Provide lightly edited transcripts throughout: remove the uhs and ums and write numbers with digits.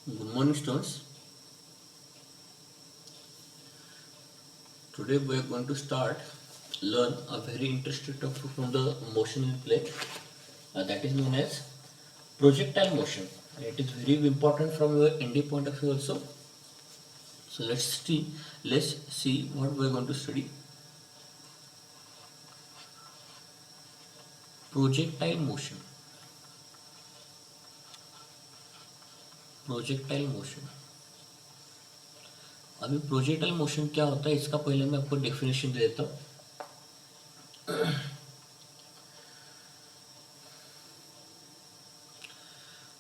Good morning, students. Today we are going to learn a very interesting topic from the motion in play, that is known as projectile motion. It is very important from your ND point of view also. So let's see what we are going to study. Projectile motion. Projectile motion. अभी projectile motion क्या होता है इसका पहले मैं आपको definition दे देता हूँ.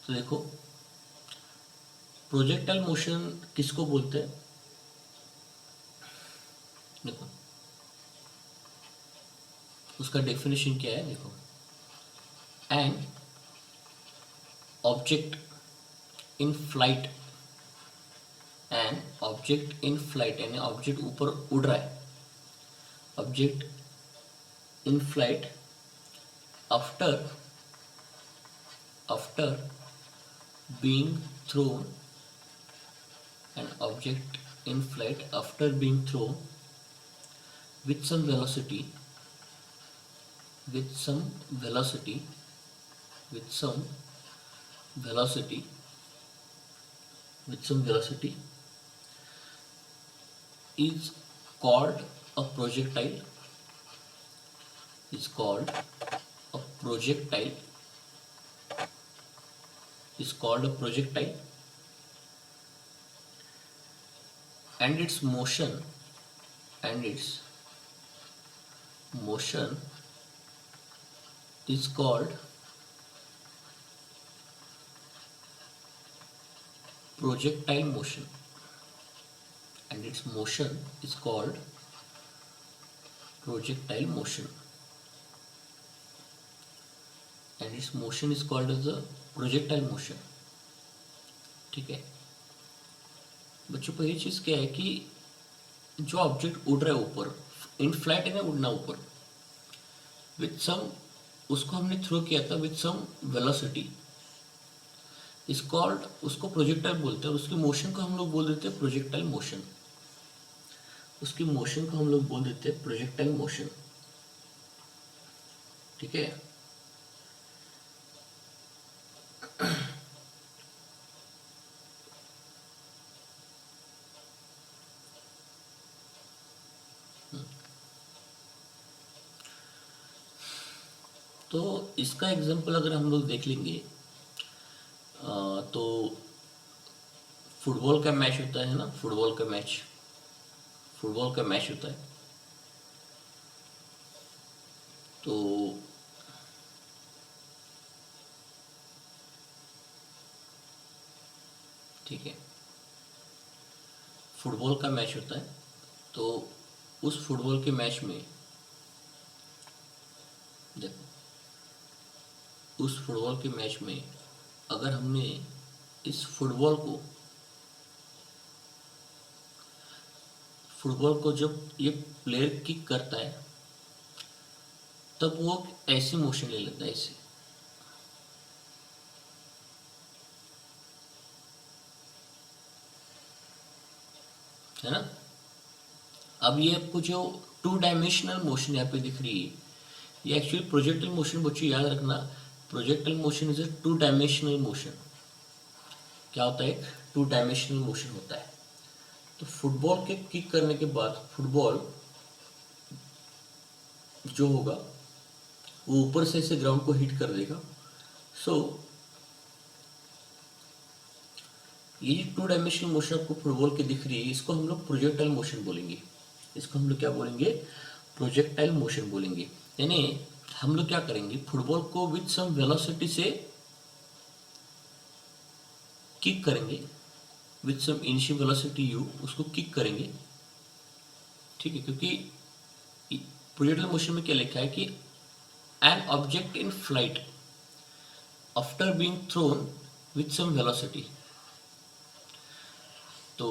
तो देखो, प्रोजेक्टाइल मोशन किसको बोलते हैं. देखो उसका डेफिनेशन क्या है. देखो, N object in flight, N object in flight यानी ऑब्जेक्ट ऊपर उड़ रहा है. Object in flight after being thrown, an object in flight after being thrown with some velocity with some velocity is called a projectile, is called a projectile is called a projectile, and its motion is called projectile motion, and its motion is called projectile motion, and its motion is called as a projectile motion. ठीक है बच्चों, पहली चीज क्या है कि जो object उड़ रहा है ऊपर, इन फ्लाइट है ना, उड़ना ऊपर, विथ सम, उसको हमने थ्रो किया था with some velocity, is called, उसको प्रोजेक्टाइल बोलते हैं. उसकी मोशन को हम लोग बोल देते हैं प्रोजेक्टाइल मोशन. उसकी मोशन को हम लोग बोल देते हैं प्रोजेक्टाइल मोशन. ठीक है. तो इसका एग्जांपल अगर हम लोग देख लेंगे तो फुटबॉल का मैच होता है ना, फुटबॉल का मैच होता है. तो ठीक है, फुटबॉल का मैच होता है. तो उस फुटबॉल के मैच में देखो, उस फुटबॉल के मैच में अगर हमने इस फुटबॉल को जब ये प्लेयर किक करता है तब वो ऐसी मोशन ले लेता है, ऐसे. है ना. अब ये आपको जो 2 डायमेंशनल मोशन यहाँ पे दिख रही है, ये एक्चुअली प्रोजेक्टाइल मोशन. बच्चों याद रखना, projectile motion is a 2 dimensional motion. क्या होता है? 2 डायमेंशनल मोशन होता है. तो फुटबॉल के किक करने के बाद फुटबॉल जो होगा वो ऊपर से ऐसे ग्राउंड को हिट कर देगा. सो ये 2 डायमेंशनल मोशन आपको फुटबॉल की दिख रही है, इसको हम लोग प्रोजेक्टाइल मोशन बोलेंगे. इसको हम लोग क्या बोलेंगे? प्रोजेक्टाइल मोशन बोलेंगे. यानी हम लोग क्या करेंगे, फुटबॉल को विथ सम वेलोसिटी से किक करेंगे, with some initial velocity u, उसको किक करेंगे. ठीक है, क्योंकि प्रोजेक्टाइल मोशन में क्या लिखा है कि an object in flight after being thrown with some velocity. तो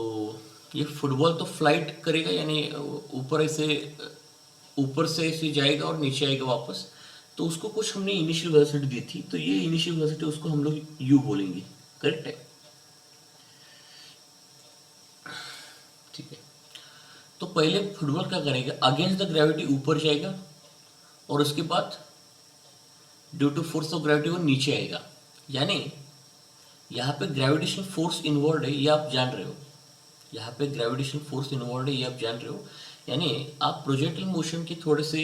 ये फुटबॉल तो फ्लाइट करेगा, यानी ऊपर से ऐसे जाएगा और नीचे आएगा वापस. तो उसको कुछ हमने इनिशियल वेलोसिटी दी थी, तो ये इनिशियल वेलोसिटी उसको हम लोग u बोलेंगे. करेक्ट है. ठीक है, तो पहले फुटबॉल क्या करेगा, अगेंस्ट द ग्रेविटी ऊपर जाएगा और उसके बाद due to force of gravity वो नीचे आएगा। यानी यहाँ पे ग्रेविटेशन फोर्स इन्वॉल्व है, ये आप जान रहे हो। यहाँ पे ग्रेविटेशन फोर्स इन्वॉल्व है, ये आप जान रहे हो। यानी आप प्रोजेक्टाइल मोशन के थोड़े से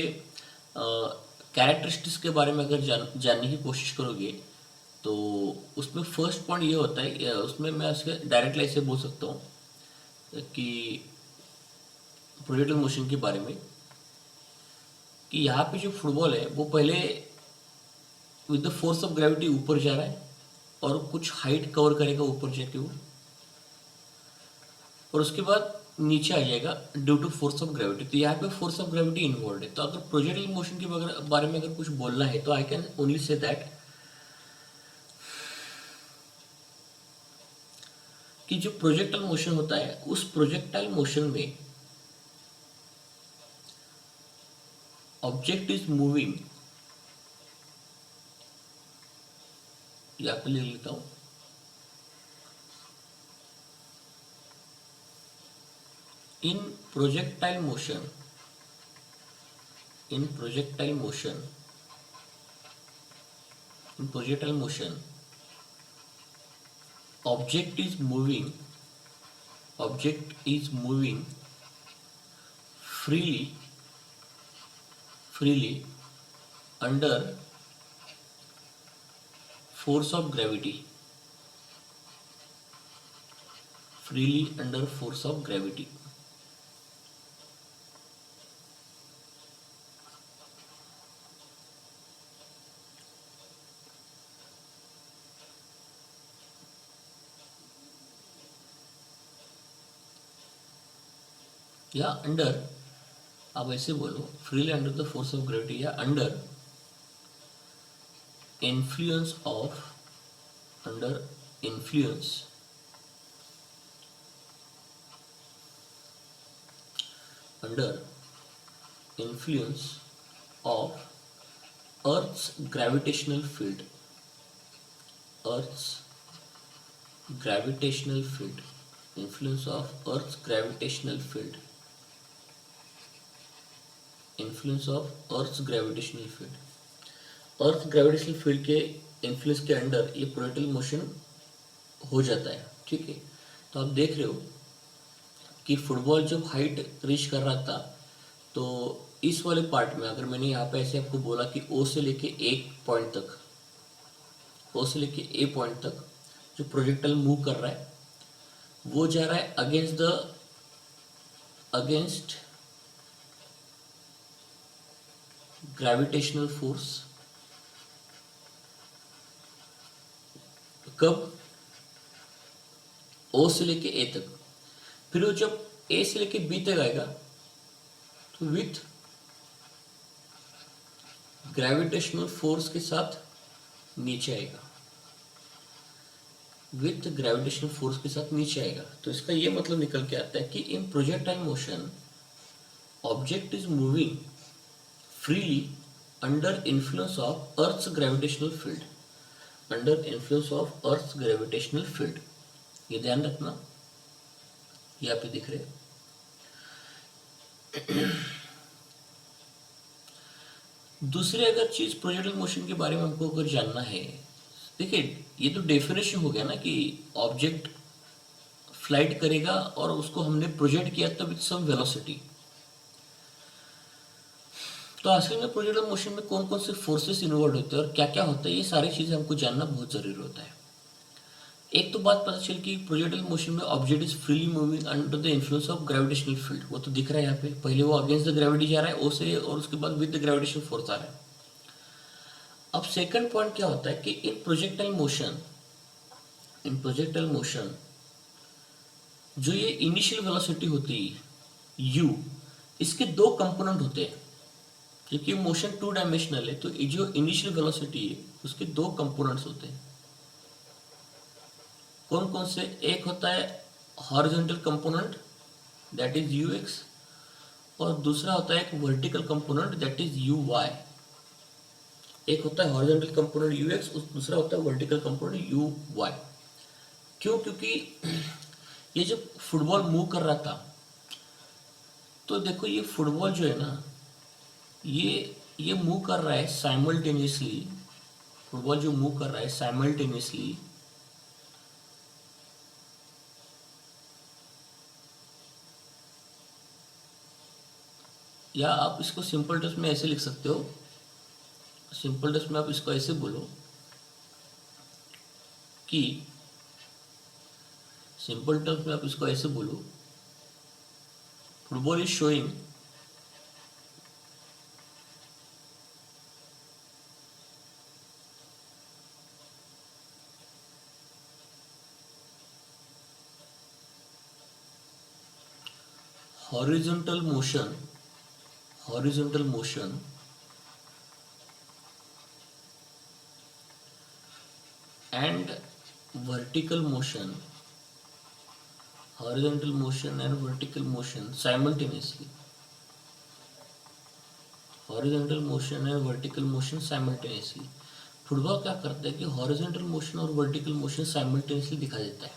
कैरेक्टरिस्टिक्स के बारे में अगर जानने की कोशिश करोगे तो उसमें फर्स्ट पॉइंट ये होता है, उसमें मैं उसके डायरेक्टली ऐसे बोल सकता हूँ कि प्रोजेक्टाइल मोशन के बारे में, कि यहाँ पे जो फुटबॉल है वो पहले with the force of gravity ऊपर जा रहा है और कुछ हाइट कवर करेगा ऊपर जाके वो, और उसके बाद नीचे आ जाएगा due to force of gravity. तो यहाँ पे फोर्स ऑफ ग्रेविटी इन्वॉल्व है। तो अगर प्रोजेक्टाइल मोशन के बारे में अगर कुछ बोलना है तो I can only say that कि जो प्रोजेक्टाइल मोशन होता है उस प्रोजेक्टाइल मोशन में ऑब्जेक्ट इज मूविंग, यहाँ पे लिख लेता हूं, in projectile motion, in projectile motion, in projectile motion, object is moving, object is moving freely, freely under force of gravity, freely under force of gravity. या under, आप ऐसे बोलो, freely under the force of gravity या under influence of, under influence, under influence of अर्थ's gravitational field, earth's gravitational field, influence of earth's gravitational field, influence of earth gravitational field, earth gravitational field के influence के under ये projectile motion हो जाता है। ठीक है, तो आप देख रहे हो कि फुटबॉल जब हाइट रीच कर रहा था तो इस वाले पार्ट में अगर मैंने यहाँ पे ऐसे आपको बोला कि ओ से लेके एक पॉइंट तक, ओ से लेके ए पॉइंट तक जो प्रोजेक्टाइल मूव कर रहा है वो जा रहा है अगेंस्ट ग्रेविटेशनल फोर्स। कब? ओ से लेके ए तक। फिर वो जब ए से लेके बी तक आएगा तो विथ ग्रेविटेशनल फोर्स के साथ नीचे आएगा, विथ ग्रेविटेशनल फोर्स के साथ नीचे आएगा। तो इसका ये मतलब निकल के आता है कि in projectile motion object is moving freely under influence of Earth's gravitational field, under influence of Earth's gravitational field। ये ध्यान रखना, ये आप दिख रहे। दूसरी अगर चीज प्रोजेक्टाइल मोशन के बारे में हमको अगर जानना है, देखिए ये तो डेफिनेशन हो गया ना कि ऑब्जेक्ट फ्लाइट करेगा और उसको हमने प्रोजेक्ट किया था विद सम वेलोसिटी। तो असल में प्रोजेक्टाइल मोशन में कौन कौन से फोर्सेस इन्वॉल्व होते हैं और क्या क्या होता है, ये सारी चीजें हमको जानना बहुत जरूरी होता है। एक तो बात पता चल कि प्रोजेक्टाइल मोशन में object is freely moving under the influence of gravitational field, वो तो दिख रहा है यहाँ पे। पहले वो अगेंस्ट द ग्रेविटी जा रहा है ओ से, और उसके बाद विद द ग्रेविटेशनल फोर्स आ रहा है। अब सेकंड पॉइंट क्या होता है कि in projectile motion, in projectile motion जो ये इनिशियल वेलोसिटी होती है यू, इसके दो कंपोनेंट होते हैं। क्योंकि मोशन टू डायमेंशनल है तो जो इनिशियल वेलोसिटी है उसके दो कंपोनेंट्स होते हैं। कौन कौन से? एक होता है horizontal component that is U X, और दूसरा होता है एक vertical component that is U Y. एक होता है हॉरिजॉन्टल कंपोनेंट यू एक्स, दूसरा होता है वर्टिकल कंपोनेंट यू वाई। क्यों? क्योंकि ये जब फुटबॉल मूव कर रहा था तो देखो ये फुटबॉल जो है ना, ये मूव कर रहा है साइमल्टेनियसली। फुटबॉल जो मूव कर रहा है साइमल्टेनियसली या आप इसको सिंपल टर्म्स में ऐसे लिख सकते हो, सिंपल टर्म्स में आप इसको ऐसे बोलो कि सिंपल टर्म्स में आप इसको ऐसे बोलो, football is showing horizontal motion and vertical motion, horizontal motion and vertical motion simultaneously, horizontal motion and vertical motion simultaneously। Football क्या करता है कि हॉरिजॉन्टल मोशन और वर्टिकल मोशन साइमल्टेनियसली दिखा देता है,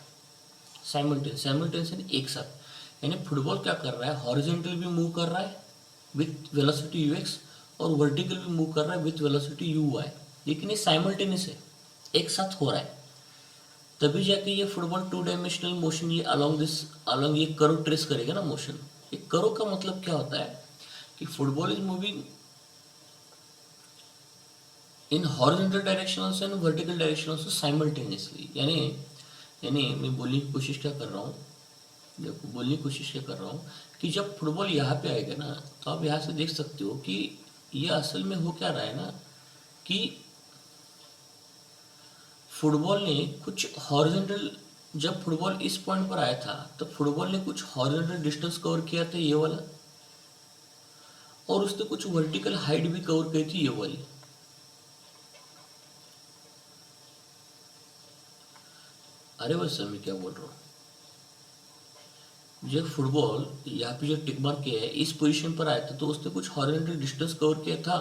साइमल्टेनियस एक साथ। यानी फुटबॉल क्या कर रहा है, हॉरिजॉन्टल भी मूव कर रहा है विथ वेलोसिटी यूएक्स और वर्टिकल भी मूव कर रहा है विथ वेलोसिटी यूवाई, लेकिन ये साइमल्टेनियस है, एक साथ हो रहा है। तभी जाके ये फुटबॉल 2 डायमेंशनल मोशन ये अलोंग ये कर्व ट्रेस करेगा ना मोशन। ये कर्व का मतलब क्या होता है कि football is moving in horizontal direction also and vertical direction also simultaneously. यानी मैं बोलने की कोशिश क्या कर रहा हूँ, देखो बोलने की कोशिश क्या कर रहा हूँ कि जब फुटबॉल यहाँ पे आएगा ना, तो आप यहाँ से देख सकते हो कि ये असल में हो क्या रहा है ना कि फुटबॉल ने कुछ हॉरिजॉन्टल, जब फुटबॉल इस पॉइंट पर आया था तब फुटबॉल ने कुछ हॉरिजॉन्टल डिस्टेंस कवर किया था ये वाला, और उसने कुछ वर्टिकल हाइट भी कवर की थी ये वाली। अरे बस सर मैं क्या बोल रहा हूँ, जब फुटबॉल यहाँ पे जो टिक मार्क किया है इस पोजीशन पर आया था तो उसने कुछ हॉरिजॉन्टल डिस्टेंस कवर किया था,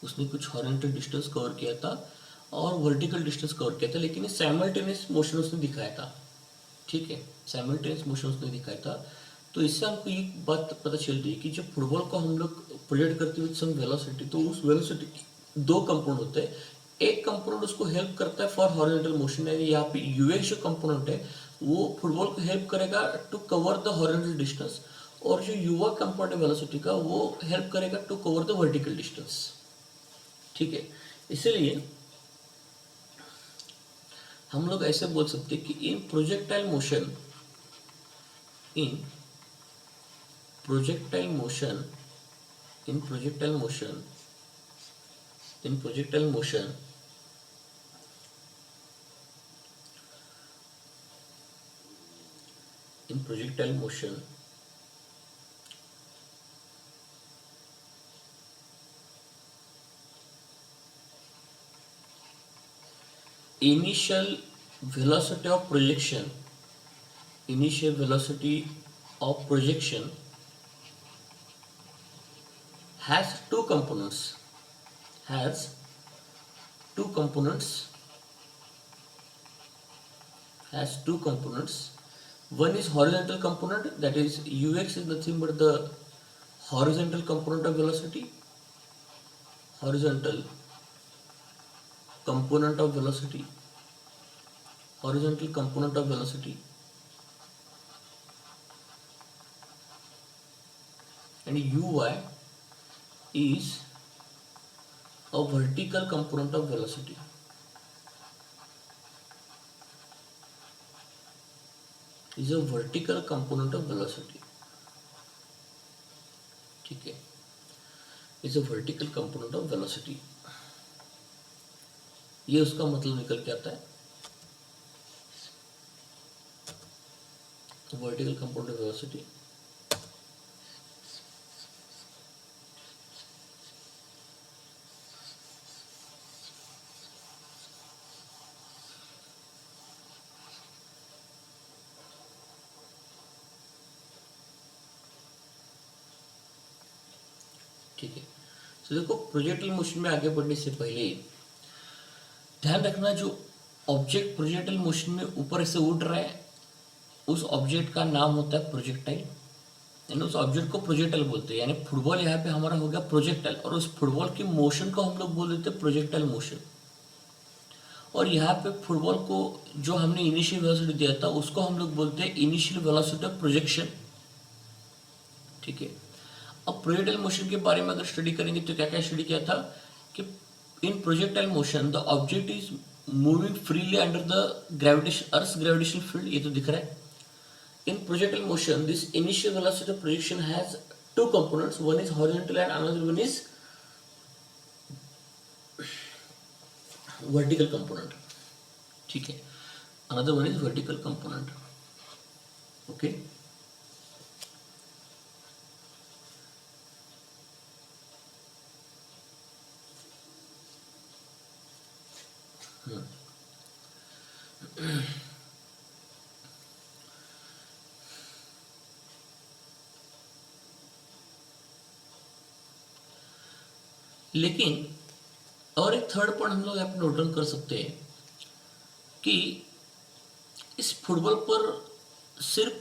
उसने कुछ हॉरिजॉन्टल डिस्टेंस कवर किया था और वर्टिकल डिस्टेंस कवर किया था, लेकिन साइमल्टेनियस मोशन उसने दिखाया था। ठीक है, साइमल्टेनियस मोशन उसने दिखाया था। तो इससे हमको एक बात पता चल रही है कि जब फुटबॉल को हम लोग प्रोजेक्ट करते हुए सम वेलोसिटी, तो उस वेलोसिटी के दो कंपोनेंट होते हैं। एक कंपोनेंट उसको हेल्प करता है फॉर हॉरिजॉन्टल मोशन, यानी यहाँ पे यूएक्स जो कंपोनेंट है वो फुटबॉल को हेल्प करेगा to cover the horizontal distance, और जो युवा कंपोनेंट है वेलोसिटी का वो हेल्प करेगा to cover the vertical distance. ठीक है, इसीलिए हम लोग ऐसे बोल सकते हैं कि in projectile motion, in projectile motion, in projectile motion, in projectile motion in projectile motion initial velocity of projection, initial velocity of projection has two components, has two components, has two components. One is horizontal component, that is ux is nothing but the horizontal component of velocity, horizontal component of velocity, horizontal component of velocity, and uy is a vertical component of velocity, is a vertical component of velocity। ठीक है, is a vertical component of velocity। ये उसका मतलब निकल के आता है, vertical component of velocity। ठीक है, तो देखो प्रोजेक्टाइल मोशन में आगे बढ़ने से पहले ध्यान रखना, जो ऑब्जेक्ट प्रोजेक्टाइल मोशन में ऊपर से उड़ रहा है उस ऑब्जेक्ट का नाम होता है प्रोजेक्टाइल, यानी उस ऑब्जेक्ट को प्रोजेक्टाइल बोलते हैं। यानी फुटबॉल यहाँ पे हमारा हो गया प्रोजेक्टाइल, और उस फुटबॉल की मोशन को हम लोग बोल देते हैं प्रोजेक्टाइल मोशन। और यहाँ पे फुटबॉल को जो हमने इनिशियल वेलोसिटी दिया था उसको हम लोग बोलते हैं इनिशियल वेलोसिटी ऑफ प्रोजेक्शन। ठीक है, अब प्रोजेक्टाइल मोशन के बारे में अगर स्टडी करेंगे तो क्या क्या स्टडी किया था कि in projectile motion the object is moving freely under the gravitation earth gravitational field, ये तो दिख रहा है। In projectile motion this initial velocity of projection has two components, one is horizontal and another one is vertical component. ठीक है, another one is vertical component. Okay. लेकिन और एक थर्ड पॉइंट हम लोग यहाँ पे नोट डाउन कर सकते हैं कि इस फुटबॉल पर सिर्फ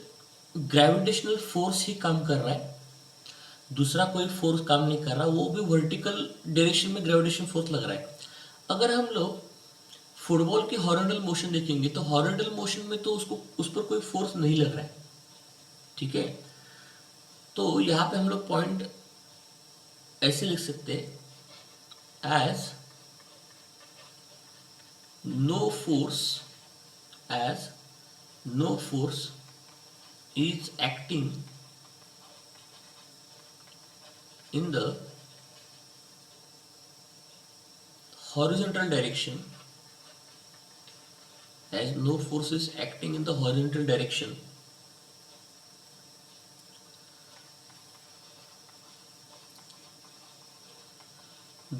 ग्रेविटेशनल फोर्स ही काम कर रहा है, दूसरा कोई फोर्स काम नहीं कर रहा, वो भी वर्टिकल डायरेक्शन में ग्रेविटेशन फोर्स लग रहा है। अगर हम लोग फुटबॉल की हॉरिजॉन्टल मोशन देखेंगे तो हॉरिजॉन्टल मोशन में तो उसको उस पर कोई फोर्स नहीं लग रहा है। ठीक है, तो यहाँ पे हम लोग पॉइंट ऐसे लिख सकते हैं as no force is acting in the horizontal direction, as no force is acting in the horizontal direction,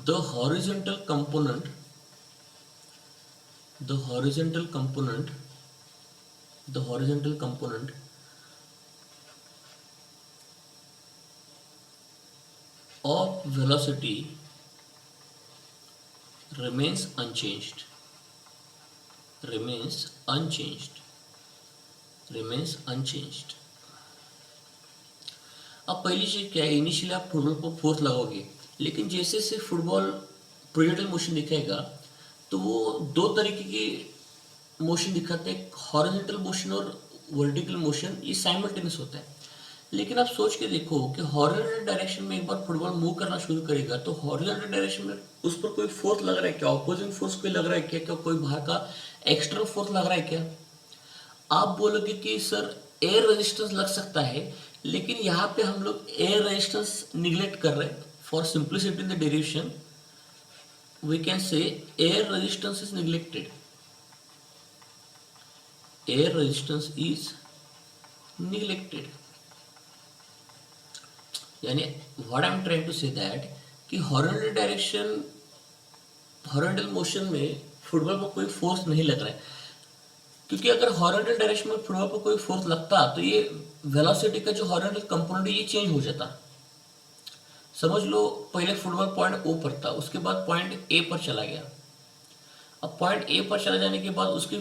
the horizontal component of velocity remains unchanged. अब पहली चीज क्या है, इनिशियली आप फुटबॉल पर फोर्स लगाओगे, लेकिन जैसे जैसे फुटबॉल प्रोजेक्टाइल मोशन दिखाएगा तो वो दो तरीके की मोशन दिखाते हैं, हॉरिजॉन्टल मोशन और वर्टिकल मोशन, ये साइमल्टेनियस होता है। लेकिन आप सोच के देखो कि हॉरिजॉन्टल डायरेक्शन में एक बार फुटबॉल मूव करना शुरू करेगा तो हॉरिजॉन्टल डायरेक्शन में उस पर कोई फोर्स लग रहा है क्या, ऑपोजिंग फोर्स कोई लग रहा है क्या, क्या कोई बाहर का एक्सटर्नल फोर्स लग रहा है क्या? आप बोलोगे कि सर एयर रेजिस्टेंस लग सकता है, लेकिन यहाँ पे हम लोग एयर रेजिस्टेंस निग्लेक्ट कर रहे हैं। For simplicity in the derivation we can say air resistance is neglected, air resistance is neglected. यानी what I am trying to say that कि हॉरिजॉन्टल मोशन में फुटबॉल पर कोई फोर्स नहीं लग रहा है, क्योंकि अगर हॉरिजॉन्टल डायरेक्शन में फुटबॉल पर कोई फोर्स लगता तो ये वेलोसिटी का जो हॉरिजॉन्टल कंपोनेंट है ये चेंज हो जाता। समझ लो पहले फुटबॉल पॉइंट ओ पर था, उसके बाद पॉइंट ए पर चला गया। अब पॉइंट ए पर चला जाने के बाद उसकी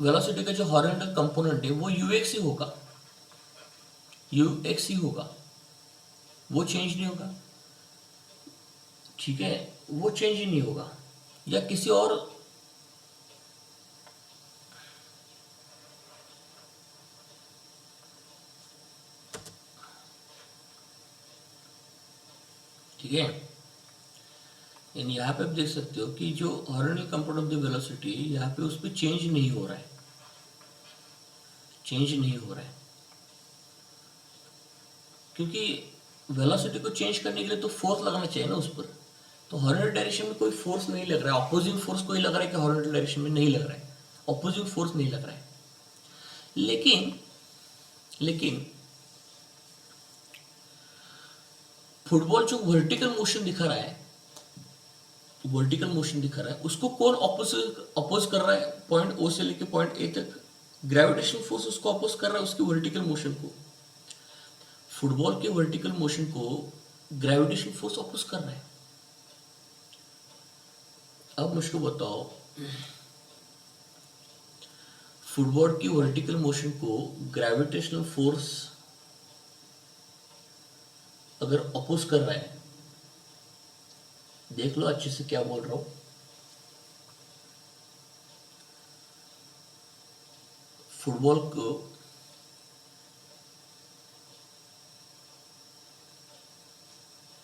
वेलोसिटी का जो हॉरिजॉन्टल कंपोनेंट है वो यूएक्स ही होगा, वो चेंज नहीं होगा। ठीक है, वो चेंज ही नहीं होगा, या किसी और ठीक है। यानी यहाँ पे आप देख सकते हो कि जो horizontal component of the velocity यहाँ पे उस पर चेंज नहीं हो रहा है, क्योंकि वेलोसिटी को चेंज करने के लिए तो फोर्स लगाना चाहिए ना उस पर। तो हॉरिजॉन्टल डायरेक्शन में कोई फोर्स नहीं लग रहा है, ऑपोजिंग फोर्स कोई लग रहा है कि हॉरिजॉन्टल डायरेक्शन में नहीं लग रहा है, ऑपोजिंग फोर्स नहीं लग रहा है। लेकिन फुटबॉल जो वर्टिकल मोशन दिखा रहा है उसको कौन अपोज कर रहा है? पॉइंट ओ से लेके पॉइंट ए तक ग्रेविटेशन फोर्स उसको अपोज कर रहा है, उसकी वर्टिकल मोशन को। फुटबॉल के वर्टिकल मोशन को ग्रेविटेशन फोर्स अपोज कर रहा है। अब मुझको बताओ, फुटबॉल की वर्टिकल मोशन को ग्रेविटेशनल फोर्स अगर अपोज कर रहा है, देख लो अच्छे से क्या बोल रहा हूं। फुटबॉल को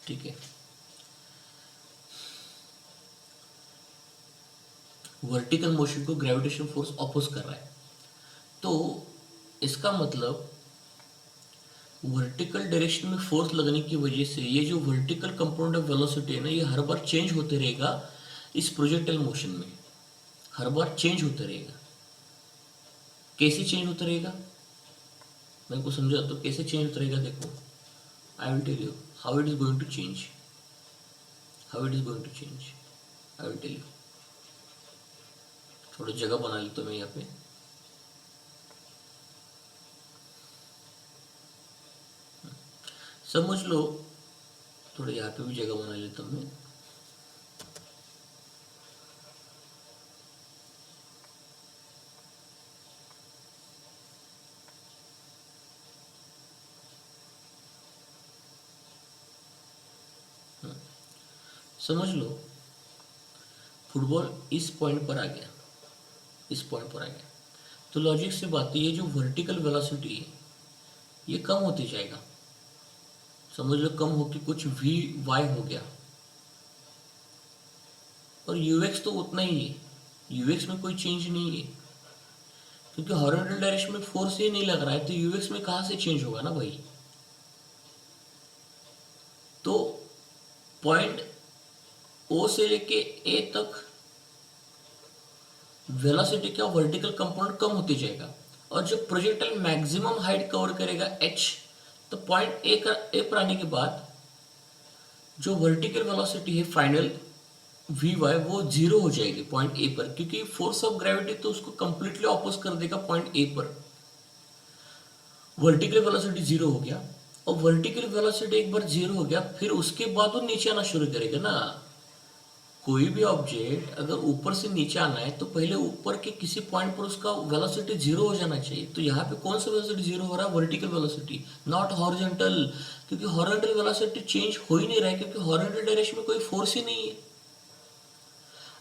ठीक है, वर्टिकल मोशन को ग्रेविटेशन फोर्स अपोज कर रहा है, तो इसका मतलब वर्टिकल डायरेक्शन में फोर्स लगने की वजह से ये जो वर्टिकल कंपोनेंट ऑफ वेलोसिटी है ना, ये हर बार चेंज होते रहेगा इस प्रोजेक्टाइल मोशन में, हर बार चेंज होता रहेगा। कैसे चेंज होता रहेगा मैं को समझा, तो कैसे चेंज होता रहेगा देखो, I will tell you how it is going to change, how it is going to change, I will tell you. थोड़ी जगह बना ली तो मैं यहाँ पे, समझ लो, थोड़ा यहाँ पे भी जगह बना लेता हूँ मैं। समझ लो फुटबॉल इस पॉइंट पर आ गया, इस पॉइंट पर आ गया, तो लॉजिक से बात है, ये जो वर्टिकल वेलोसिटी है ये कम होती जाएगा, समझ लो कम होकर कुछ वी वाई हो गया, और यूएक्स तो उतना ही है, यूएक्स में कोई चेंज नहीं है, क्योंकि हॉरिजॉन्टल डायरेक्शन में फोर्स ही नहीं लग रहा है, तो यूएक्स में कहाँ से चेंज होगा ना भाई। तो पॉइंट ओ से लेके ए तक वेलोसिटी का वर्टिकल कंपोनेंट कम होते जाएगा, और जब प्रोजेक्टाइल मैक्सिमम हाइट कवर करेगा एच, तो पॉइंट ए पर आने के बाद जो वर्टिकल वेलोसिटी है फाइनल वी वाई वो जीरो हो जाएगी पॉइंट ए पर, क्योंकि फोर्स ऑफ ग्रेविटी तो उसको कंप्लीटली ऑपोज कर देगा पॉइंट ए पर। वर्टिकल वेलोसिटी जीरो हो गया, और वर्टिकल वेलोसिटी एक बार जीरो हो गया, फिर उसके बाद वो नीचे आना शुरू करेगा ना। कोई भी ऑब्जेक्ट अगर ऊपर से नीचे आना है तो पहले ऊपर के किसी पॉइंट पर उसका वेलोसिटी जीरो हो जाना चाहिए। तो यहाँ पे कौन सा वेलोसिटी जीरो हो रहा है, वर्टिकल वेलोसिटी, नॉट हॉरिजॉन्टल, क्योंकि हॉरिजॉन्टल वेलोसिटी चेंज हो ही नहीं रहा है, क्योंकि हॉरिजॉन्टल डायरेक्शन में कोई फोर्स ही नहीं है।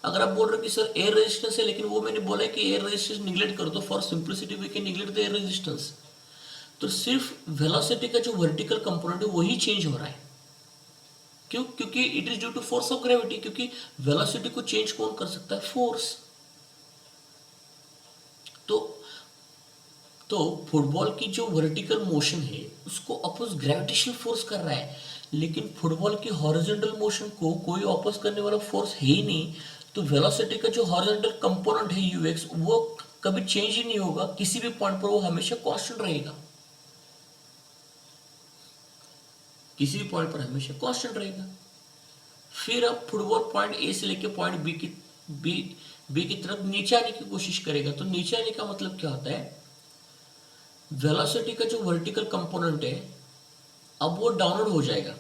अगर आप बोल रहे हो कि सर एयर रेजिस्टेंस है, लेकिन वो मैंने बोला है कि एयर रेजिस्टेंस निगलेक्ट कर दो, for simplicity we can neglect the air resistance. तो सिर्फ वेलोसिटी का जो वर्टिकल कंपोनेंट है वही चेंज हो रहा है। क्यों? क्योंकि it is due to force of gravity, क्योंकि वेलोसिटी को चेंज कौन कर सकता है, फोर्स। तो तो फुटबॉल की जो वर्टिकल मोशन है उसको अपोज ग्रेविटेशनल फोर्स कर रहा है, लेकिन फुटबॉल की हॉरिजॉन्टल मोशन को कोई अपोज करने वाला फोर्स है ही नहीं। तो वेलोसिटी का जो हॉरिजॉन्टल कंपोनेंट है यूएक्स, वो कभी चेंज ही नहीं होगा, किसी भी पॉइंट पर वो हमेशा कांस्टेंट रहेगा, किसी भी पॉइंट पर हमेशा कांस्टेंट रहेगा। फिर अब फुटबॉल पॉइंट ए से लेकर पॉइंट बी की तरफ नीचे आने की कोशिश करेगा। तो नीचे आने का मतलब क्या होता है, वेलोसिटी का जो वर्टिकल कंपोनेंट है अब वो डाउनवर्ड हो जाएगा।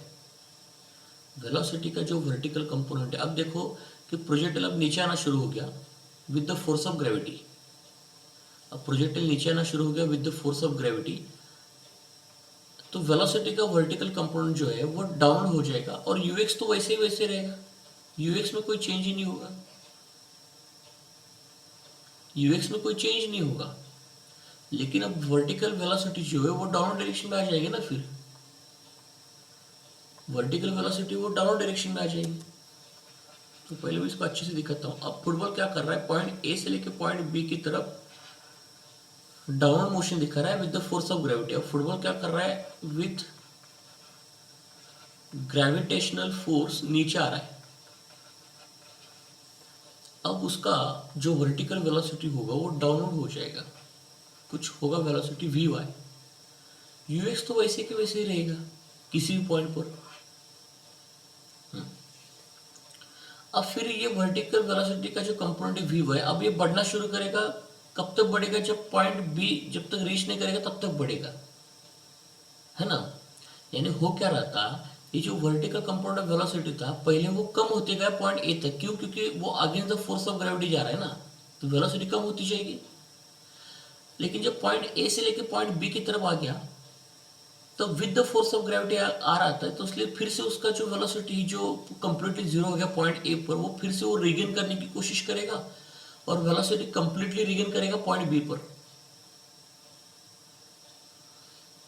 वेलोसिटी का जो वर्टिकल कंपोनेंट है, अब देखो कि प्रोजेक्टाइल अब नीचे आना शुरू हो गया with the force of gravity. अब प्रोजेक्टाइल नीचे आना शुरू हो गया with the force of gravity, तो वेलोसिटी का वर्टिकल कंपोनेंट जो है वो डाउन हो जाएगा, और यूएक्स तो वैसे ही वैसे रहेगा, यूएक्स में कोई चेंज ही नहीं होगा, यूएक्स में कोई चेंज नहीं होगा। लेकिन अब वर्टिकल वेलोसिटी जो है वो डाउन डायरेक्शन में आ जाएगी ना, फिर वर्टिकल वेलोसिटी वो डाउन डायरेक्शन में आ जाएगी। तो पहले मैं इसको अच्छे से दिखाता हूँ। अब फुटबॉल क्या कर रहा है, पॉइंट ए से लेकर पॉइंट बी की तरफ डाउनवर्ड मोशन दिखा रहा है with the force of gravity. अब फुटबॉल क्या कर रहा है, विथ ग्रेविटेशनल फोर्स नीचे आ रहा है। अब उसका जो वर्टिकल वेलोसिटी होगा वो डाउनवर्ड हो जाएगा, कुछ होगा वेलोसिटी वी वाई, यूएक्स तो वैसे के वैसे ही रहेगा किसी भी पॉइंट पर। अब फिर ये वर्टिकल वेलोसिटी का जो कंपोनेंट है वी वाई, अब ये बढ़ना शुरू करेगा। कब तक बढ़ेगा, जब पॉइंट बी जब तक रीच नहीं करेगा तब तक बढ़ेगा, है ना। यानी हो क्या रहा था, ये जो वर्टिकल कंपोनेंट ऑफ वेलोसिटी था पहले वो कम होते गया पॉइंट ए तक, क्यों, क्योंकि वो against the force of gravity जा रहा है ना, तो वेलोसिटी कम होती जाएगी। लेकिन जब पॉइंट ए से लेके पॉइंट बी की तरफ आ गया तो with the force of gravity आ रहा था, तो इसलिए फिर से उसका जो वेलोसिटी जो कंप्लीटली जीरो हो गया पॉइंट ए पर, वो फिर से वो रीगेन करने की कोशिश करेगा और वेलोसिटी कंप्लीटली रीगेन करेगा पॉइंट बी पर।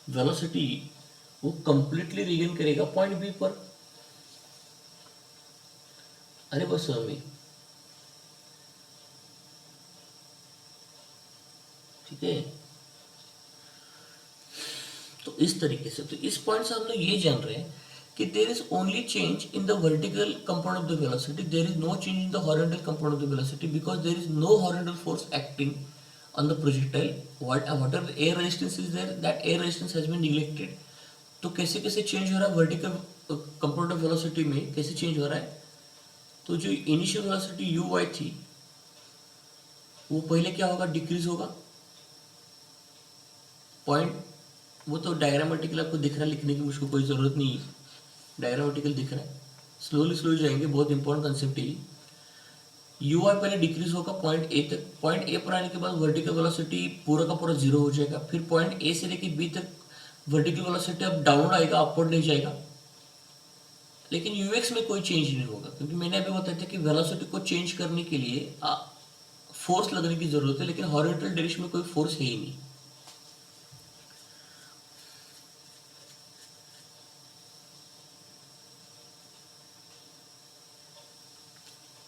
वेलोसिटी वो कंप्लीटली रीगेन करेगा पॉइंट बी पर। अरे बस स्वामी, ठीक है। तो इस तरीके से, तो इस पॉइंट से हम लोग ये जान रहे हैं कि there is only change in the vertical compound of the velocity, there is no change in the horizontal compound of the velocity because there is no horizontal force acting on the projectile. Whatever the air resistance is there, that air resistance has been neglected. तो कैसे कैसे change हो रहा है vertical compound of velocity में, कैसे change हो रहा है? तो जो इनिशियल वेलोसिटी यू वाई थी वो पहले क्या होगा, डिक्रीज होगा पॉइंट, वो तो डायग्रामेटिकल आपको दिख रहा है, लिखने की मुझको कोई ज़रूरत नहीं है, डायग्रामेटिकल दिख रहा है। स्लोली स्लोली जाएंगे, बहुत इंपॉर्टेंट कंसेप्ट है। यू आई पहले डिक्रीज होगा पॉइंट ए तक, पॉइंट ए पर आने के बाद वर्टिकल वेलोसिटी पूरा का पूरा जीरो हो जाएगा। फिर पॉइंट ए से लेके बी तक वर्टिकल वेलोसिटी अब डाउन आएगा, अपवर्ड नहीं जाएगा। लेकिन यूएक्स में कोई चेंज नहीं होगा, क्योंकि मैंने अभी बताया था कि वेलोसिटी को चेंज करने के लिए फोर्स लगने की जरूरत है, लेकिन हॉरिजॉन्टल डायरेक्शन में कोई फोर्स है ही नहीं।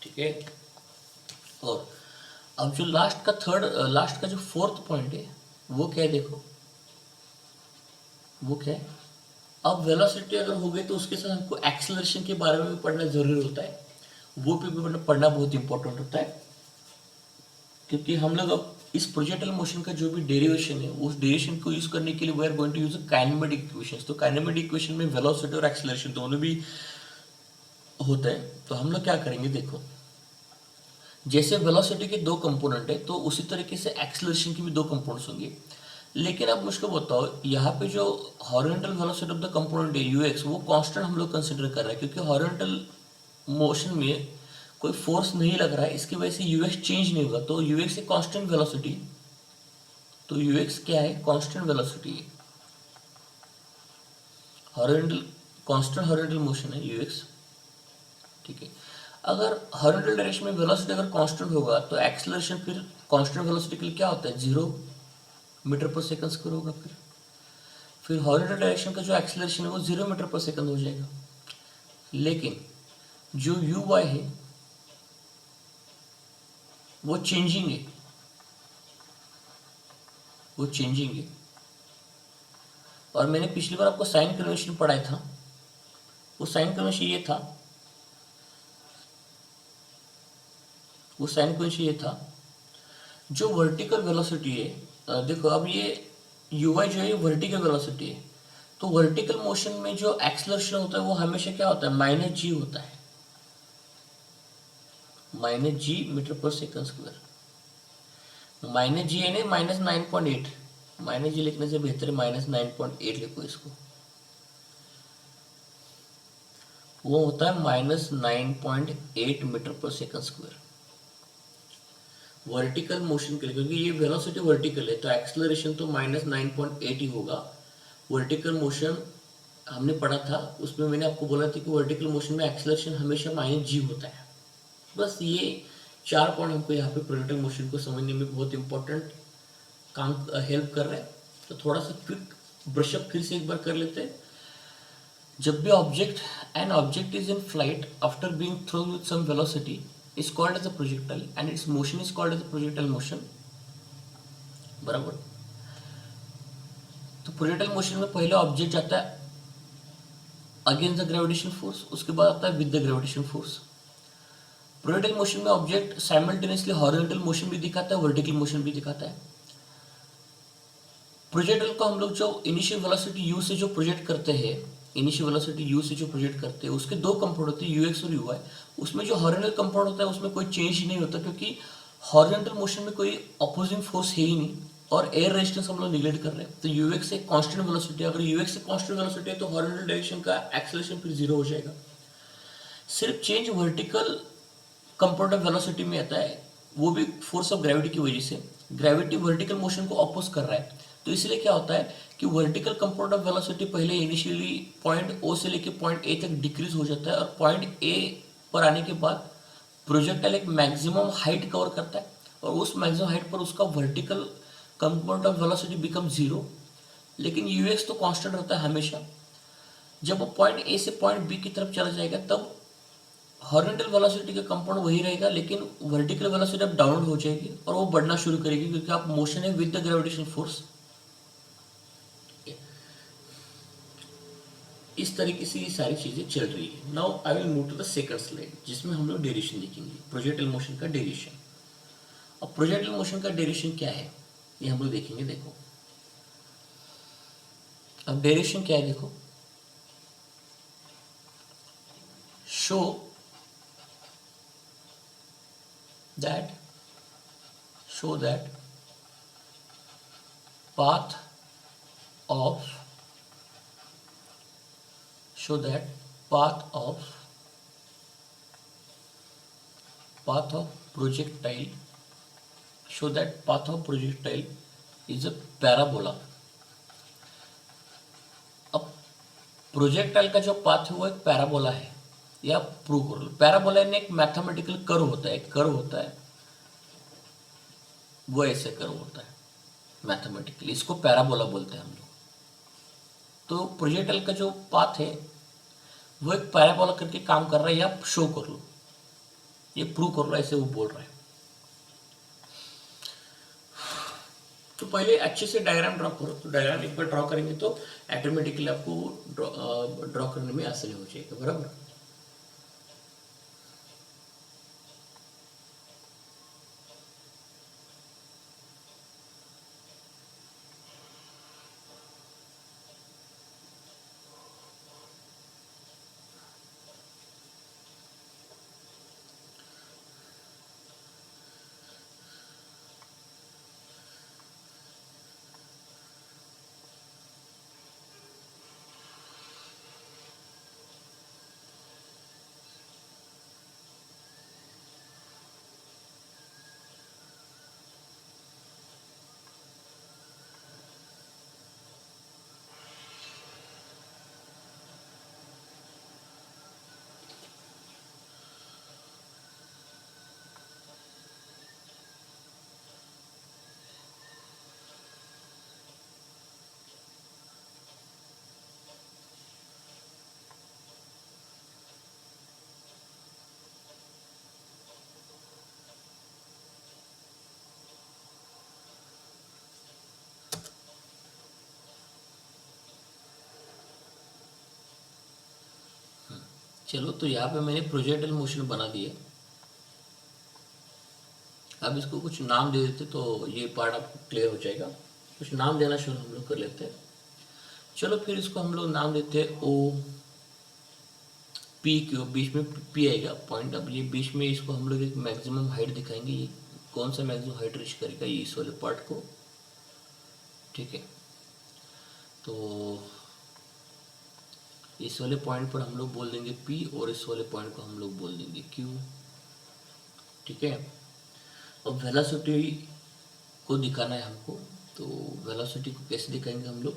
ठीक है। और अब जो लास्ट का जो फोर्थ पॉइंट है वो क्या है, देखो वो क्या है। अब वेलोसिटी अगर हो गई तो उसके साथ हमको एक्सेलरेशन के बारे में भी पढ़ना जरूरी होता है, वो भी पढ़ना बहुत इंपॉर्टेंट होता है, क्योंकि हम लोग अब इस प्रोजेक्टाइल मोशन का जो भी डेरिवेशन है उस डेरिवेशन को यूज करने के लिए we are going to use kinematic equations. तो काइनेमेटिक इक्वेशन में वेलोसिटी और एक्सेलरेशन दोनों भी होता है। तो हम लोग क्या करेंगे, देखो जैसे वेलोसिटी के दो कंपोनेंट है तो उसी तरीके से एक्सेलरेशन के भी दो कंपोनेंट्स होंगे। लेकिन अब मुझको बताओ, यहाँ पे जो horizontal velocity of the component है यूएक्स, वो कांस्टेंट हम लोग कंसीडर कर रहे हैं, क्योंकि हॉरिजॉन्टल मोशन में कोई फोर्स नहीं लग रहा है, इसकी वजह से यूएक्स चेंज नहीं होगा। तो यूएक्स एक कांस्टेंट वेलोसिटी, तो यूएक्स क्या है, कांस्टेंट वेलोसिटी है, हॉरिजॉन्टल कांस्टेंट हॉरिजॉन्टल मोशन है यूएक्स। ठीक है। अगर हॉरिजॉन्टल डायरेक्शन में वेलोसिटी अगर कांस्टेंट होगा तो एक्सेलरेशन फिर कांस्टेंट वेलोसिटी के लिए क्या होता है, 0 मीटर पर सेकंड स्क्वायर होगा। फिर हॉरिजॉन्टल डायरेक्शन का जो एक्सेलरेशन है वो 0 मीटर पर सेकंड हो जाएगा। लेकिन जो यू वाई है वो चेंजिंग है, वो चेंजिंग है। और मैंने पिछली बार आपको साइन कन्वेंशन पढ़ाया था, वो साइन कन्वेंशन ये था, वो साइन कन्वेंशन ये था, जो वर्टिकल वेलोसिटी है, देखो अब ये यू वाई जो है वर्टिकल वेलोसिटी है, तो वर्टिकल मोशन में जो एक्सेलरेशन होता है वो हमेशा क्या होता है, माइनस जी होता है, माइनस जी मीटर पर सेकंड स्क्वायर। माइनस जी है ना, -9.8, माइनस जी लिखने से बेहतर है -9.8 लिखो इसको, वो होता है -9.8 मीटर पर सेकंड स्क्वायर वर्टिकल मोशन के लिए। क्योंकि ये वेलोसिटी वर्टिकल है तो एक्सेलरेशन तो -9.8 ही होगा। वर्टिकल मोशन हमने पढ़ा था, उसमें मैंने आपको बोला था कि वर्टिकल मोशन में एक्सेलरेशन हमेशा माइनस जी होता है। बस ये 4 पॉइंट हमको यहाँ पे प्रोजेक्टाइल मोशन को समझने में बहुत इंपॉर्टेंट काम हेल्प कर रहे हैं। तो थोड़ा सा क्विक ब्रशअप फिर से एक बार कर लेते हैं। जब भी an object is in flight after being thrown with some velocity is called as a projectile and its motion is called as a projectile motion, बराबर। तो प्रोजेक्टाइल मोशन में पहले ऑब्जेक्ट जाता है अगेंस्ट द ग्रेविटेशन फोर्स, उसके बाद आता है with the gravitation force. Projectile motion में ऑब्जेक्ट साइमल्टेनियसली हॉरिजॉन्टल मोशन भी दिखाता है, वर्टिकल मोशन भी दिखाता है। प्रोजेक्टाइल को हम लोग जो इनिशियल वेलोसिटी यू से जो प्रोजेक्ट करते हैं, इनिशियल वेलोसिटी यू से जो प्रोजेक्ट करते हैं, उसके दो कंपाउंड होते हैं, यूएक्स और यूवाई। उसमें जो हॉरिजॉन्टल कंपाउंड होता है उसमें कोई चेंज ही नहीं होता, क्योंकि हॉरिजॉन्टल मोशन में कोई अपोजिंग फोर्स है ही नहीं और एयर रेजिस्टेंस हम लोग निगलेक्ट कर रहे हैं। तो यूएक्स एक कांस्टेंट वेलोसिटी, अगर यूएक्स एक कांस्टेंट वेलोसिटी है तो हॉरिजॉन्टल डायरेक्शन का एक्सेलरेशन फिर 0 हो जाएगा। सिर्फ change vertical compound of velocity में आता है, वो भी फोर्स ऑफ ग्रेविटी की वजह से। ग्रेविटी वर्टिकल मोशन को अपोज कर रहा है, तो इसलिए क्या होता है कि वर्टिकल कंपोनेंट ऑफ वेलोसिटी पहले इनिशियली पॉइंट ओ से लेके पॉइंट ए तक डिक्रीज हो जाता है, और पॉइंट ए पर आने के बाद प्रोजेक्टाइल एक मैक्सिमम हाइट कवर करता है, और उस मैक्सिमम हाइट पर उसका vertical component of velocity become zero. लेकिन यूएक्स तो कांस्टेंट रहता है हमेशा। जब वो पॉइंट ए से पॉइंट बी की तरफ चला जाएगा तब हॉरिजॉन्टल वेलोसिटी का कंपाउंड वही रहेगा, लेकिन वर्टिकल वेलोसिटी अब डाउन हो जाएगी और वो बढ़ना शुरू करेगी, क्योंकि आप मोशन है विद द ग्रेविटेशन फोर्स। इस तरीके से ये सारी चीजें चल रही है। Now I will move to the second slide, जिसमें हम लोग डेरिवेशन देखेंगे, प्रोजेक्टाइल मोशन का डेरिवेशन। अब प्रोजेक्टाइल मोशन का डेरिवेशन क्या है ये हम लोग देखेंगे। देखो अब डेरिवेशन क्या है, देखो, show that path of show that path of projectile is a parabola। अब प्रोजेक्टाइल का जो पाथ है वो एक पैराबोला है, या प्रूव कर लो। पैराबोला में एक मैथमेटिकल कर्व होता है, वो ऐसे कर्व होता है मैथमेटिकली, इसको पैराबोला बोलते हैं हम लोग। तो प्रोजेक्टाइल का जो पाथ है वो एक पैराबोला करके काम कर रहा है, या शो कर लो, ये प्रूव कर लो, ऐसे वो बोल रहा है। तो पहले अच्छे से डायग्राम ड्रॉ करो। तो डायग्राम एक बार ड्रॉ करेंगे तो ऑटोमेटिकली आपको ड्रॉ करने में आसानी हो जाएगा, बराबर। चलो, तो यहाँ पे मैंने प्रोजेक्टाइल मोशन बना दिया। अब इसको कुछ नाम दे देते तो ये पार्ट आपको क्लियर हो जाएगा। कुछ नाम देना शुरू हम लोग कर लेते हैं। चलो फिर इसको हम लोग नाम देते हैं ओ पी क्यू, बीच में पी आएगा पॉइंट। अब ये बीच में इसको हम लोग एक मैक्सिमम हाइट दिखाएंगे, ये कौन सा मैक्सिमम हाइट रीच करेगा, ये इस वाले पार्ट को, ठीक है। तो इस वाले पॉइंट पर हम लोग बोल देंगे पी, और इस वाले पॉइंट को हम लोग बोल देंगे क्यू, ठीक है। अब वेलोसिटी को दिखाना है हमको, तो वेलोसिटी को कैसे दिखाएंगे हम लोग।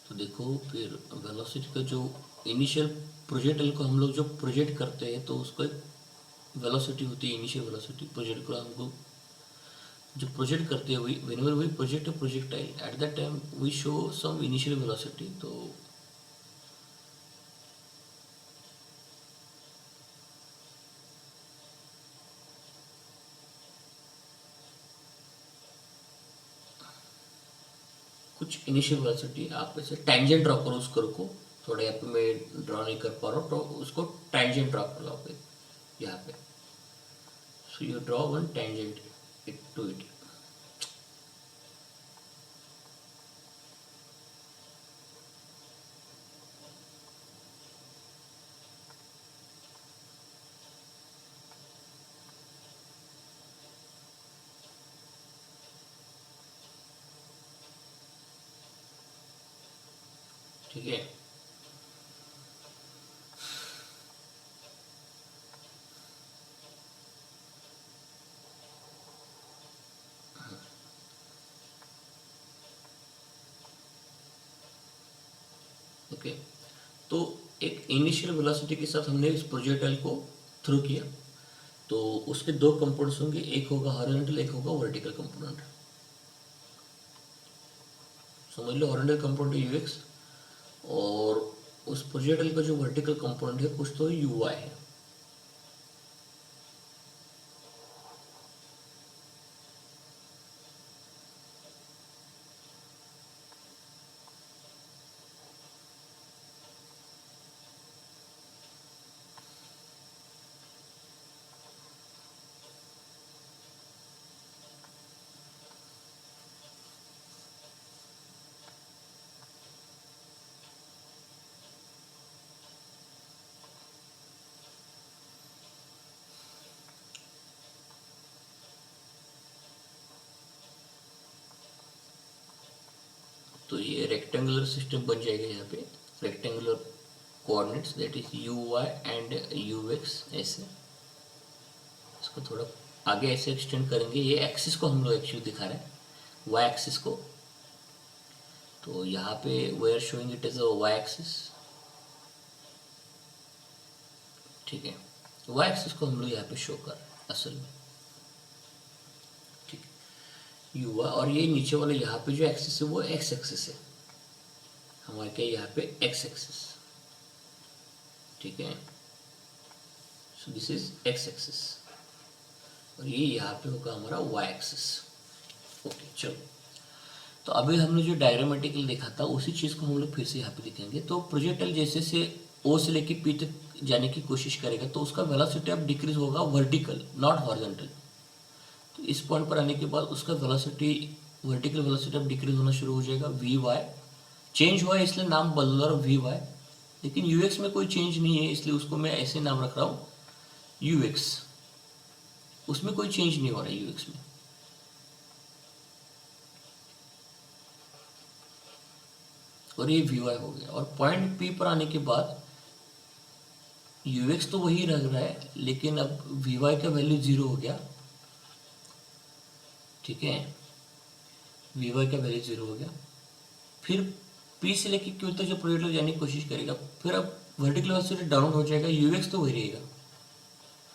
तो देखो, फिर वेलोसिटी का जो इनिशियल प्रोजेक्टाइल को हम लोग जो प्रोजेक्ट करते हैं तो उसको एक वेलोसिटी होती है, इनिशियल वेलोसिटी। प्रोजेक्ट को हमको जो प्रोजेक्ट करते हैं, whenever we project a projectile at that time we show some initial velocity. तो कुछ इनिशियल वेलोसिटी आप ऐसे टेंजेंट ड्रॉ करो उस कर्व को। थोड़ा यहाँ पे मैं ड्रॉ नहीं कर पा रहा हूँ, तो उसको टेंजेंट ड्रॉ कर लो आप यहाँ पे। So you draw one tangent it to it. ठीक है। तो एक इनिशियल वेलोसिटी के साथ हमने इस प्रोजेक्टाइल को थ्रो किया, तो उसके दो कंपोनेंट्स होंगे, एक होगा हॉरिजॉन्टल, एक होगा वर्टिकल कंपोनेंट। समझ लो हॉरिजॉन्टल कंपोनेंट यू एक्स, और उस प्रोजेक्टाइल का जो वर्टिकल कंपोनेंट है कुछ तो यू वाई है। तो ये रेक्टेंगुलर सिस्टम बन जाएगा यहाँ पे, rectangular coordinates that is U Y and U X. ऐसे इसको थोड़ा आगे ऐसे एक्सटेंड करेंगे, ये एक्सिस को हम लोग एक्चुअली दिखा रहे हैं, वाई एक्सिस को। तो यहाँ पे we are showing it as a Y axis, ठीक है। वाई एक्सिस को हम लोग यहाँ पे शो कर रहे हैं असल में, ठीक है, यू वाई। और ये नीचे वाले यहाँ पे जो एक्सिस है वो एक्स एक्सिस है हमारे, क्या यहाँ पे एक्स एक्सिस, ठीक है। So this is x axis, और ये यहाँ पे होगा हमारा वाई एक्सिस। ओके चलो, तो अभी हमने जो डायग्रामेटिकल देखा था उसी चीज़ को हम लोग फिर से यहाँ पे दिखेंगे। तो प्रोजेक्टाइल जैसे से ओ से लेके पी तक जाने की कोशिश करेगा तो उसका वेलोसिटी अब डिक्रीज होगा वर्टिकल, नॉट हॉरिजॉन्टल। तो इस पॉइंट पर आने के बाद उसका वेलोसिटी, वर्टिकल वेलोसिटी अब डिक्रीज होना शुरू हो जाएगा। वी वाई चेंज हुआ है इसलिए नाम बदल रहा है वी वाई, लेकिन यू एक्स में कोई चेंज नहीं है इसलिए उसको मैं ऐसे नाम रख रहा हूँ यू एक्स। उसमें कोई चेंज नहीं हो रहा है यू एक्स में। और ये वी वाई हो गया, और पॉइंट पी पर आने के बाद यू एक्स तो वही रह रहा है, लेकिन अब वी वाई का वैल्यू 0 हो गया, ठीक है। वी वाई का वैल्यू 0 हो गया। फिर पी से लेके क्यू तक जो प्रोजेक्ट जाने की कोशिश करेगा, फिर अब वर्टिकल वेलोसिटी डाउन हो जाएगा, यू एक्स तो वही रहेगा,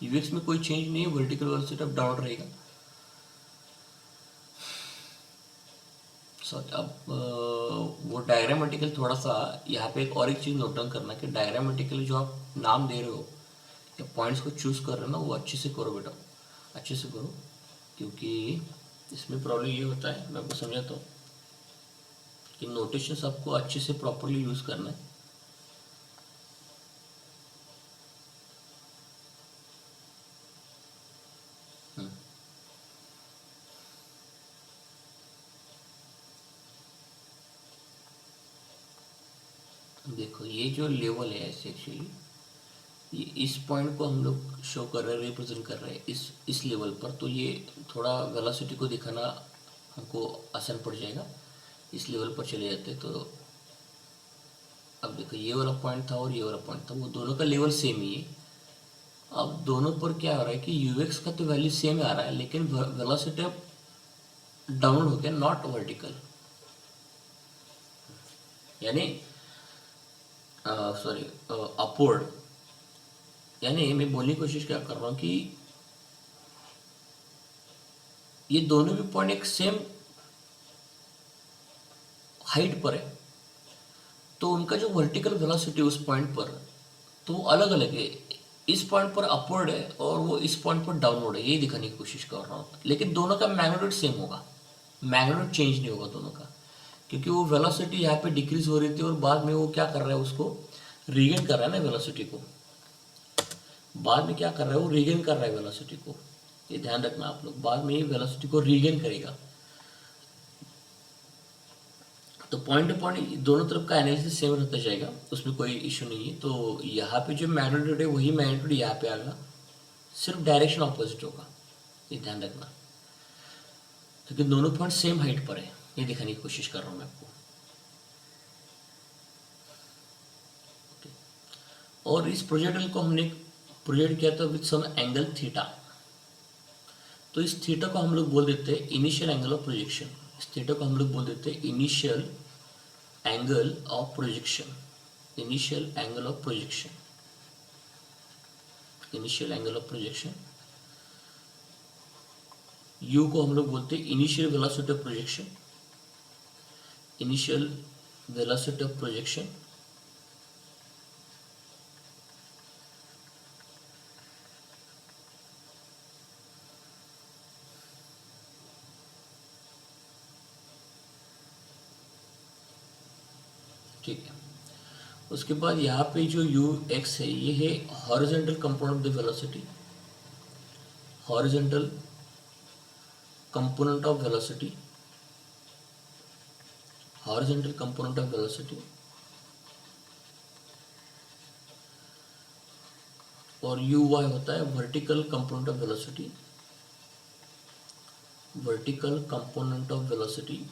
यू एक्स में कोई चेंज नहीं है, वर्टिकल वेलोसिटी अब डाउन रहेगा। अब वो डायग्रामेटिकल थोड़ा सा यहाँ पे एक और एक चीज़ नोट डाउन करना कि डायग्रामेटिकल जो आप नाम दे रहे हो या पॉइंट्स को चूज कर रहे हो ना, वो अच्छे से करो बेटा, अच्छे से करो, क्योंकि इसमें प्रॉब्लम ये होता है, मैं आपको समझाता हूँ कि नोटेशंस आपको अच्छे से प्रॉपरली यूज़ करना है। देखो ये जो लेवल है ऐसे एक्चुअली, ये इस पॉइंट को हम लोग शो कर रहे हैं, रिप्रेजेंट कर रहे हैं इस लेवल पर, तो ये थोड़ा वेलोसिटी को दिखाना हमको आसान पड़ जाएगा। इस लेवल पर चले जाते तो अब देखो ये वाला पॉइंट था और ये वाला पॉइंट था, वो दोनों का लेवल सेम ही है। अब दोनों पर क्या हो रहा है कि यू एक्स का तो वैल्यू सेम आ रहा है, लेकिन वेलोसिटी अब डाउन हो गया, नॉट वर्टिकल, यानी सॉरी अपवर्ड। यानी मैं बोलने की कोशिश क्या कर रहा हूँ कि ये दोनों भी पॉइंट एक सेम हाइट पर है, तो उनका जो वर्टिकल वेलोसिटी उस पॉइंट पर तो वो अलग अलग है। इस पॉइंट पर अपवर्ड है और वो इस पॉइंट पर डाउनवर्ड है, यही दिखाने की कोशिश कर रहा हूँ। लेकिन दोनों का मैग्नीट्यूड सेम होगा, मैग्नीट्यूड चेंज नहीं होगा दोनों का, क्योंकि वो वेलोसिटी यहाँ पे डिक्रीज हो रही थी और बाद में वो क्या कर रहा है, उसको रीगेन कर रहा है ना वेलोसिटी को, बाद में क्या कर रहा है वो रीगेन कर रहा है वेलोसिटी को। ये ध्यान रखना आप लोग, बाद में ये वेलोसिटी को रीगेन करेगा। तो पॉइंट टू पॉइंट दोनों तरफ का एनालिसिस सेम रहता जाएगा, उसमें कोई इशू नहीं है। तो यहाँ पे जो मैग्नीट्यूड है वही मैग्नीट्यूड यहाँ पे आएगा, सिर्फ डायरेक्शन ऑपोजिट होगा, ये ध्यान रखना, क्योंकि दोनों पॉइंट सेम हाइट पर है, ये दिखाने की कोशिश कर रहा हूँ मैं आपको। और इस प्रोजेक्टल को हमने प्रोजेक्ट किया था विथ सम एंगल थीटा, तो इस थीटा को हम लोग बोल देते हैं इनिशियल एंगल ऑफ प्रोजेक्शन। इस थीटा को हम लोग बोल देते हैं initial angle of projection, initial angle of projection, initial angle of projection, you को हम लोग बोलते हैं initial velocity of projection, initial velocity of projection, ठीक है। उसके बाद यहाँ पे जो यू एक्स है ये है horizontal component of the velocity, horizontal component of velocity, horizontal component of velocity, और यू वाई होता है vertical component of velocity, vertical component of velocity.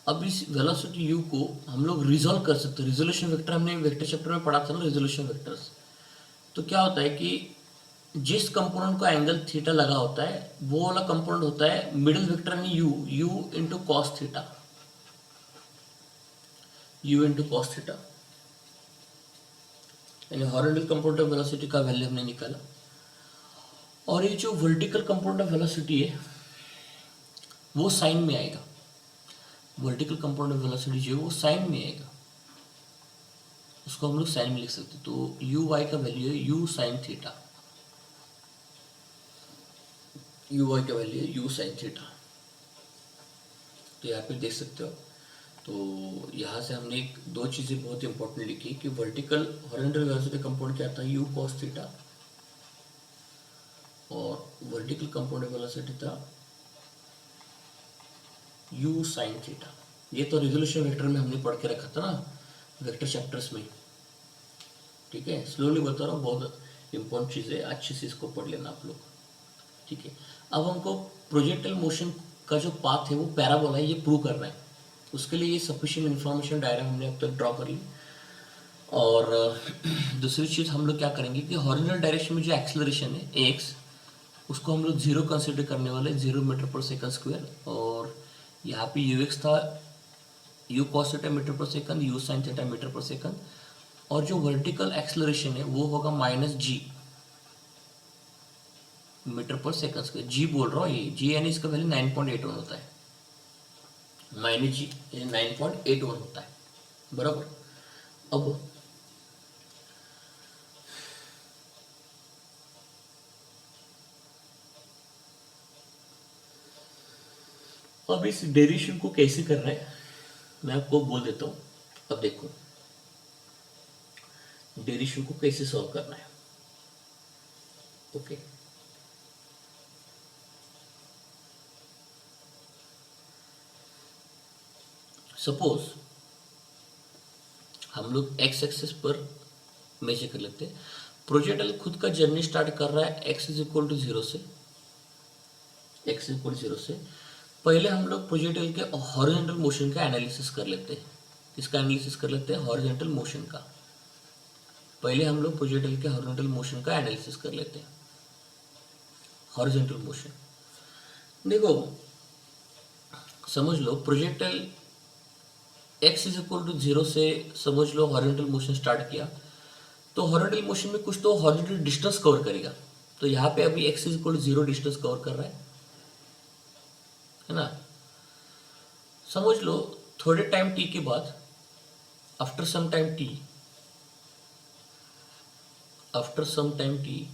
अब इस वेलोसिटी u को हम लोग रिजोल्व कर सकते हैं, रिजोल्यूशन वेक्टर हमने वेक्टर चैप्टर में पढ़ा था ना, रिजोल्यूशन वेक्टर्स। तो क्या होता है कि जिस कंपोनेंट को एंगल थीटा लगा होता है वो वाला कंपोनेंट होता है मिडिल वेक्टर यानी u into cos theta, u into cos theta, यानी हॉरिजॉन्टल कंपोनेंट ऑफ वेलोसिटी का वैल्यू हमने निकाला। और ये जो वर्टिकल कंपोनेंट ऑफ वेलोसिटी है वो साइन में आएगा, वर्टिकल कंपोनेंट ऑफ वेलोसिटी जो है वो साइन में आएगा, उसको हम लोग साइन में लिख सकते हैं। तो यू वाई का वैल्यू है U sine theta, U Y का वैल्यू है यू साइन थीटा। तो यहाँ पे देख सकते हो। तो यहाँ से हमने एक दो चीज़ें बहुत इंपॉर्टेंट लिखी कि वर्टिकल हॉरिजॉन्टल वेलोसिटी कंपोनेंट क्या था, यू कॉस थीटा, और वर्टिकल कंपोनेंट वेलोसिटी था यू साइन थीटा। ये तो रिजोल्यूशन वेक्टर में हमने पढ़ के रखा था ना, वेक्टर चैप्टर्स में, ठीक है। स्लोली बता रहा हूँ, बहुत इंपॉर्टेंट चीज़ है, अच्छे से इसको पढ़ लेना आप लोग, ठीक है। अब हमको प्रोजेक्टाइल मोशन का जो पाथ है वो पैराबोला है ये प्रूव करना है। उसके लिए ये सफिशिएंट इन्फॉर्मेशन डायग्राम हमने अब तक ड्रॉ कर ली। और दूसरी चीज़ हम लोग क्या करेंगे कि हॉरिजॉन्टल डायरेक्शन में जो एक्सेलरेशन है एक्स, उसको हम लोग जीरो कंसिडर करने वाले, 0 मीटर पर सेकंड स्क्वायर। और यहाँ पे यू एक्स था यू कॉस थीटा मीटर पर second, U sine theta metre पर सेकंड, और जो वर्टिकल एक्सेलरेशन है वो होगा माइनस जी मीटर पर सेकंड स्क्वायर। जी बोल रहा हूँ, ये जी यानी इसका वैल्यू 9.81 होता है, माइनस जी 9.81 होता है, बराबर। अब इस डेरिवेशन को कैसे करना है मैं आपको बोल देता हूँ। अब देखो डेरिवेशन को कैसे सॉल्व करना है, ओके। सपोज हम लोग एक्स एक्सिस पर मेजर कर लेते हैं। प्रोजेक्टाइल खुद का जर्नी स्टार्ट कर रहा है एक्स इज इक्वल टू 0 से, एक्स इज इक्वल 0 से। पहले हम लोग प्रोजेक्टाइल के हॉरिजॉन्टल मोशन का एनालिसिस कर लेते हैं। किसका एनालिसिस कर लेते हैं? हॉरिजॉन्टल मोशन का। पहले हम लोग प्रोजेक्टाइल के हॉरिजॉन्टल मोशन का एनालिसिस कर लेते हैं। हॉरिजॉन्टल मोशन देखो, समझ लो projectile X is equal to 0 से समझ लो हॉरिजॉन्टल मोशन स्टार्ट किया, तो हॉरिजॉन्टल मोशन में कुछ तो हॉरिजॉन्टल डिस्टेंस कवर करेगा। तो यहाँ पे अभी X is equal to 0 distance cover कर रहा है ना। समझ लो थोड़े टाइम टी के बाद, after some time T, after some time T,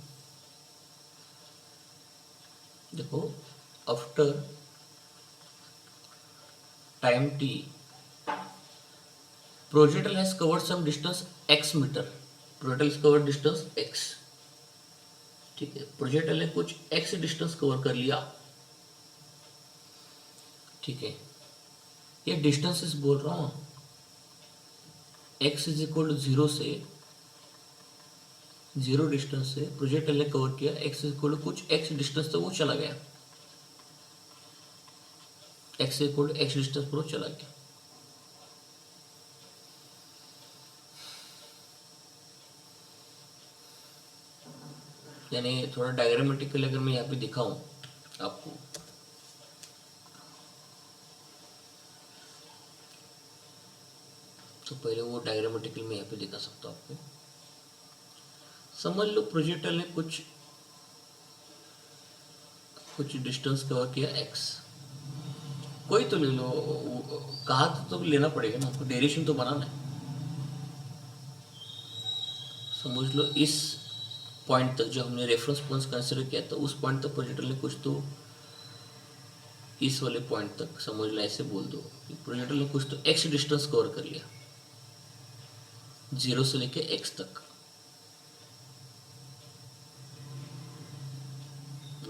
देखो after time T projectile has covered some distance x metre, projectile has covered distance x, ठीक है। प्रोजेक्टाइल ने कुछ x डिस्टेंस कवर कर लिया, ठीक है। ये डिस्टेंसेस बोल रहा हूँ, x इज इक्वल टू 0 से, 0 डिस्टेंस से प्रोजेक्टाइल ने कवर किया, x इज इक्वल टू कुछ x डिस्टेंस से वो चला गया, x equal to x distance पर वो चला गया। यानी थोड़ा डायग्रामेटिकली अगर मैं यहाँ पे दिखाऊं आपको, तो पहले वो डायग्रामेटिकल में यहाँ पे दिखा सकता हूँ आपको। समझ लो प्रोजेक्टर ने कुछ डिस्टेंस कवर किया x, कोई तो ले लो, कहा तो लेना पड़ेगा ना, आपको डेरिवेशन तो बनाना है। समझ लो इस पॉइंट तक जो हमने रेफरेंस पॉइंट कंसिडर किया था, उस पॉइंट तक प्रोजेक्टर ने कुछ तो, इस वाले पॉइंट तक समझ लो, ऐसे बोल दो कि प्रोजेक्टर ने कुछ तो x डिस्टेंस कवर कर लिया, 0 से लेके x तक।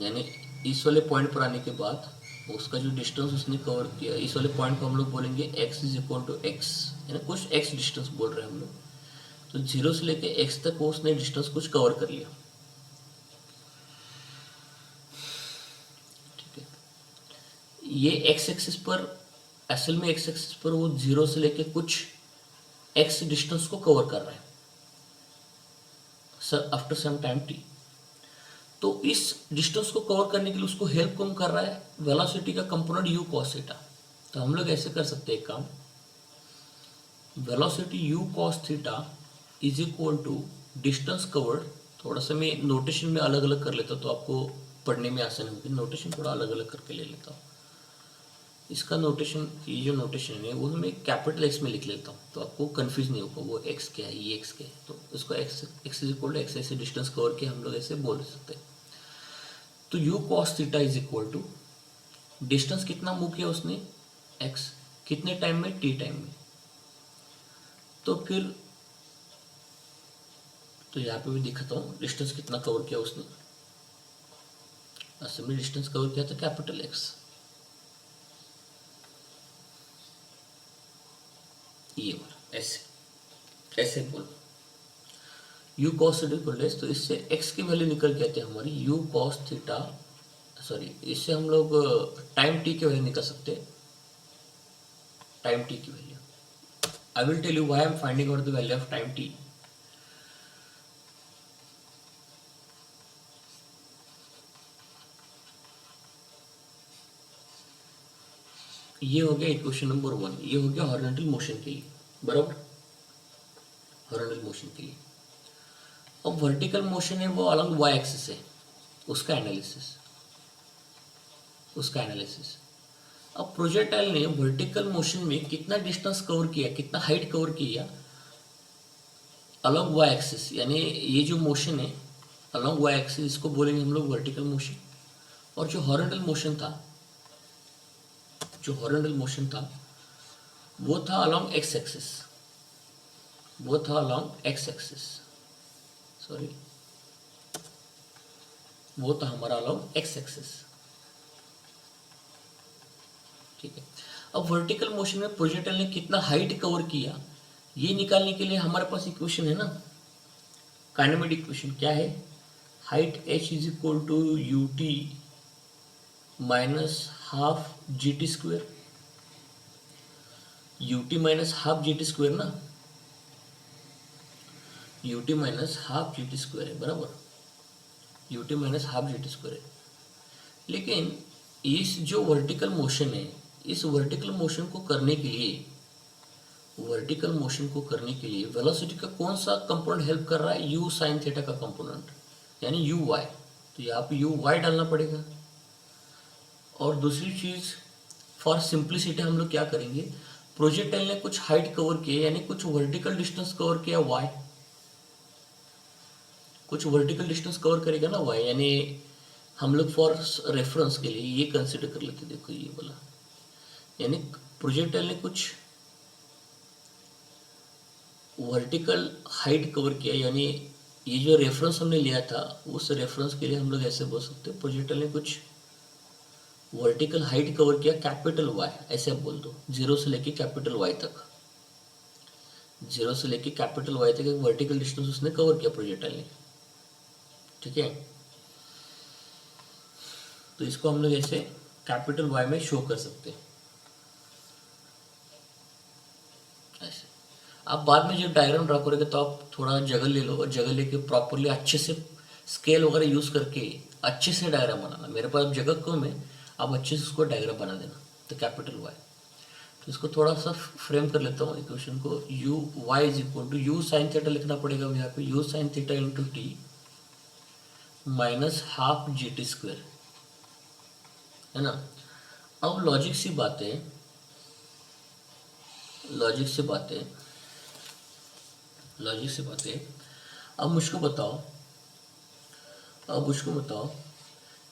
यानी इस वाले पॉइंट पर आने के बाद उसका जो डिस्टेंस उसने कवर किया, इस वाले पॉइंट को हम लोग बोलेंगे x is equal to X, यानी कुछ x डिस्टेंस बोल रहे हैं हम लोग। तो 0 से लेके x तक वो उसने डिस्टेंस कुछ कवर कर लिया, ठीक है। ये x एक्सिस पर, असल में x एक्सिस पर वो 0 से लेके कुछ x डिस्टेंस को कवर कर रहा है sir after some time t। तो इस डिस्टेंस को कवर करने के लिए उसको हेल्प कौन कर रहा है, वेलोसिटी का कंपोनेंट u cos थीटा। तो हम लोग ऐसे कर सकते हैं एक काम, velocity u cos theta is equal to distance covered. थोड़ा सा मैं नोटेशन में अलग अलग कर लेता तो आपको पढ़ने में आसानी होगी, नोटेशन थोड़ा अलग अलग करके ले लेता हूँ। इसका नोटेशन, ये जो नोटेशन है वो मैं कैपिटल एक्स में लिख लेता हूँ, तो आपको कंफ्यूज नहीं होगा वो एक्स क्या है, ये एक्स क्या है। तो इसको X is equal to X, ऐसे डिस्टेंस कवर के हम लोग ऐसे बोल सकते हैं। तो u cos theta is equal to distance कितना मूव किया उसने, x, कितने टाइम में, t टाइम में। तो फिर तो यहाँ पे भी दिखाता हूँ डिस्टेंस कितना कवर किया उसने। असल में डिस्टेंस कवर किया था कैपिटल एक्स, ये वाला ऐसे ऐसे बोलो u cos theta equal to, तो इससे x की वैल्यू निकल के आती है हमारी u cos थीटा, सॉरी इससे हम लोग टाइम t की वैल्यू निकल सकते हैं, टाइम t की value. I will tell you why I am finding out the value of time t। ये हो गया इक्वेशन नंबर 1, ये हो गया हॉरिजॉन्टल मोशन के लिए, बराबर, हॉरिजॉन्टल मोशन के लिए। अब वर्टिकल मोशन है वो अलॉन्ग y एक्सिस है, उसका एनालिसिस। अब प्रोजेक्टाइल ने वर्टिकल मोशन में कितना डिस्टेंस कवर किया, कितना हाइट कवर किया अलॉन्ग y एक्सिस, यानी ये जो मोशन है अलॉन्ग y एक्सिस, इसको बोलेंगे हम लोग वर्टिकल मोशन। और जो हॉरिजॉन्टल मोशन था, वो था अलॉन्ग x एक्सिस, सॉरी वो था हमारा अलॉन्ग x एक्सिस, ठीक है। अब वर्टिकल मोशन में प्रोजेक्टाइल ने कितना हाइट कवर किया, ये निकालने के लिए हमारे पास इक्वेशन है ना, काइनेमेटिक इक्वेशन क्या है, height h is equal to U T minus half G T square, U T minus half G T square ना, U T minus half G T square है, बराबर, U T minus half G T square है। लेकिन इस जो vertical motion है, इस vertical motion को करने के लिए वेलोसिटी का कौन सा कंपोनेंट हेल्प कर रहा है, u साइन थीटा का कंपोनेंट, यानी u y। तो यहाँ पे u y डालना पड़ेगा। और दूसरी चीज फॉर सिंप्लिसिटी हम लोग क्या करेंगे, प्रोजेक्टाइल ने कुछ हाइट कवर किया, यानी कुछ वर्टिकल डिस्टेंस कवर किया y, कुछ वर्टिकल डिस्टेंस कवर करेगा ना y, यानी हम लोग फॉर रेफरेंस के लिए ये कंसिडर कर लेते, देखो ये बोला, यानी प्रोजेक्टाइल ने कुछ वर्टिकल हाइट कवर किया, यानी ये जो रेफरेंस हमने लिया था उस रेफरेंस के लिए हम लोग ऐसे बोल सकते हैं प्रोजेक्टाइल ने कुछ वर्टिकल हाइट कवर किया कैपिटल Y, ऐसे आप बोल दो, 0 से लेके कैपिटल Y तक, 0 से लेके कैपिटल Y तक एक वर्टिकल डिस्टेंस उसने कवर किया प्रोजेक्टाइल ने, ठीक है। तो इसको हम लोग ऐसे कैपिटल Y में शो कर सकते हैं ऐसे। आप बाद में जब डायग्राम ड्रा करोगे तो आप थोड़ा जगह ले लो, और जगह लेके प्रॉपरली अच्छे से स्केल वगैरह यूज करके अच्छे से डायग्राम बनाना। मेरे पास जगह कम है, आप अच्छे से उसको डायग्राम बना देना। तो कैपिटल Y, तो इसको थोड़ा सा फ्रेम कर लेता हूँ इक्वेशन को। U y is equal to you sine theta लिखना पड़ेगा यहाँ पे, u sine theta into t minus half G T square, है ना। अब लॉजिक सी बातें, लॉजिक से बातें, लॉजिक से बातें। अब मुझको बताओ, अब मुझको बताओ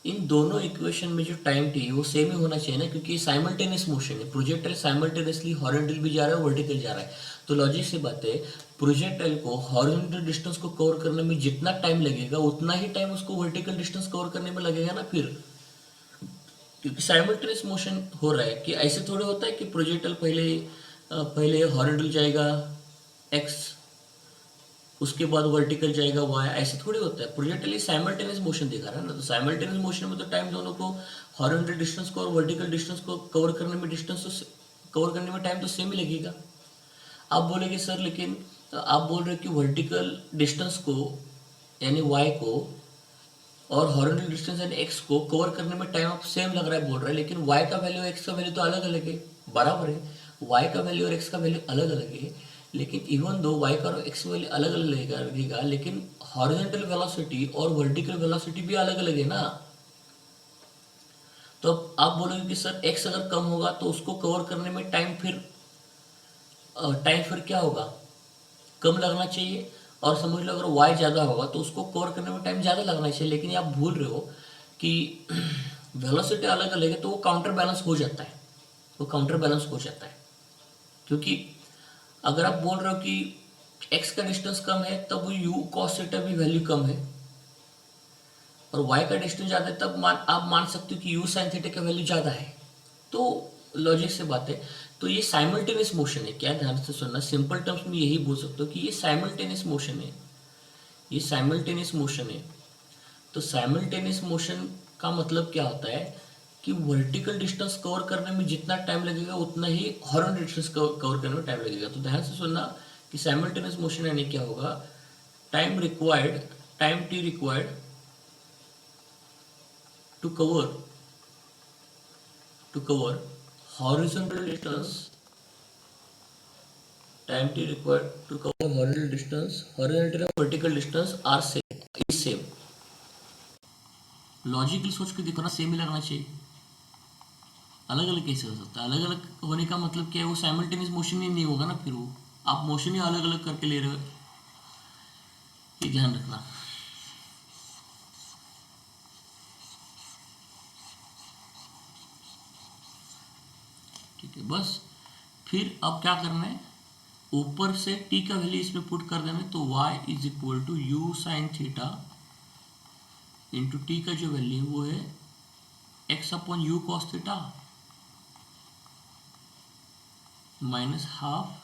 इन दोनों इक्वेशन में जो टाइम टी है वो सेम ही होना चाहिए ना, क्योंकि साइमल्टेनियस मोशन है। प्रोजेक्टाइल साइमल्टेनियसली हॉरिजॉन्टल भी जा रहा है, वर्टिकल जा रहा है। तो लॉजिक से बात है, प्रोजेक्टाइल को हॉरिजॉन्टल डिस्टेंस को कवर करने में जितना टाइम लगेगा उतना ही टाइम उसको वर्टिकल डिस्टेंस कवर करने में लगेगा ना फिर, क्योंकि साइमल्टेनियस मोशन हो रहा है। कि ऐसे थोड़े होता है कि प्रोजेक्टाइल पहले हॉरिजॉन्टल जाएगा एक्स, उसके बाद वर्टिकल जाएगा वाई, ऐसे थोड़ी होता है। प्रोजेक्टाइल साइमल्टेनियस मोशन दिखा रहा है ना, तो साइमल्टेनियस मोशन में तो टाइम दोनों को, हॉरिजॉन्टल डिस्टेंस को और वर्टिकल डिस्टेंस को कवर करने में, डिस्टेंस तो कवर करने में टाइम तो सेम ही लगेगा। आप बोलेंगे सर लेकिन आप बोल रहे हो कि वर्टिकल डिस्टेंस को यानी वाई को और हॉरिजॉन्टल डिस्टेंस यानी एक्स को कवर करने में टाइम आप सेम लग रहा है बोल रहा है, लेकिन वाई का वैल्यू और एक्स का वैल्यू तो अलग अलग है। बराबर है, वाई का वैल्यू और एक्स का वैल्यू अलग अलग है, लेकिन इवन दो वाई का और एक्स का वैल्यू अलग अलग लगेगा, लेकिन हॉरिजॉन्टल वेलोसिटी और वर्टिकल वेलोसिटी भी अलग अलग है ना। तो अब आप बोलोगे कि सर एक्स अगर कम होगा तो उसको कवर करने में टाइम फिर क्या होगा, कम लगना चाहिए। और समझ लो अगर y ज़्यादा होगा तो उसको कवर करने में टाइम ज़्यादा लगना चाहिए, लेकिन आप भूल रहे हो कि वेलोसिटी अलग अलग है, तो वो काउंटर बैलेंस हो जाता है, वो काउंटर बैलेंस हो जाता है। क्योंकि अगर आप बोल रहे हो कि x का डिस्टेंस कम है तब वो u cos थीटा भी वैल्यू कम है, और y का डिस्टेंस ज़्यादा है तब आप मान सकते हो कि u sin थीटा का वैल्यू ज़्यादा है। तो लॉजिक से बात है। तो ये साइमल्टेनियस मोशन है, क्या ध्यान से सुनना, सिंपल टर्म्स में यही बोल सकते हो कि ये साइमल्टेनियस मोशन है, ये साइमल्टेनियस मोशन है। तो साइमल्टेनियस मोशन का मतलब क्या होता है कि वर्टिकल डिस्टेंस कवर करने में जितना टाइम लगेगा उतना ही हॉरिजॉन्टल डिस्टेंस कवर करने में टाइम लगेगा। तो ध्यान से सुनना कि साइमल्टेनियस मोशन यानी क्या होगा, time required, time t required to cover horizontal distance, time t required to cover horizontal distance, horizontal and vertical distance are same, is same। Logical सोच के देखो ना, सेम ही लगना चाहिए, अलग अलग कैसे हो सकता है। अलग अलग होने का मतलब क्या है, वो साइमल्टेनियस मोशन ही नहीं होगा ना, फिर वो आप मोशन ही अलग अलग करके ले रहे हो, ये ध्यान रखना। ठीक है, बस फिर अब क्या करना है, ऊपर से t का वैल्यू इसमें पुट कर देना है। तो y is equal to you sine theta into T का जो वैल्यू वो है x upon U cos theta minus half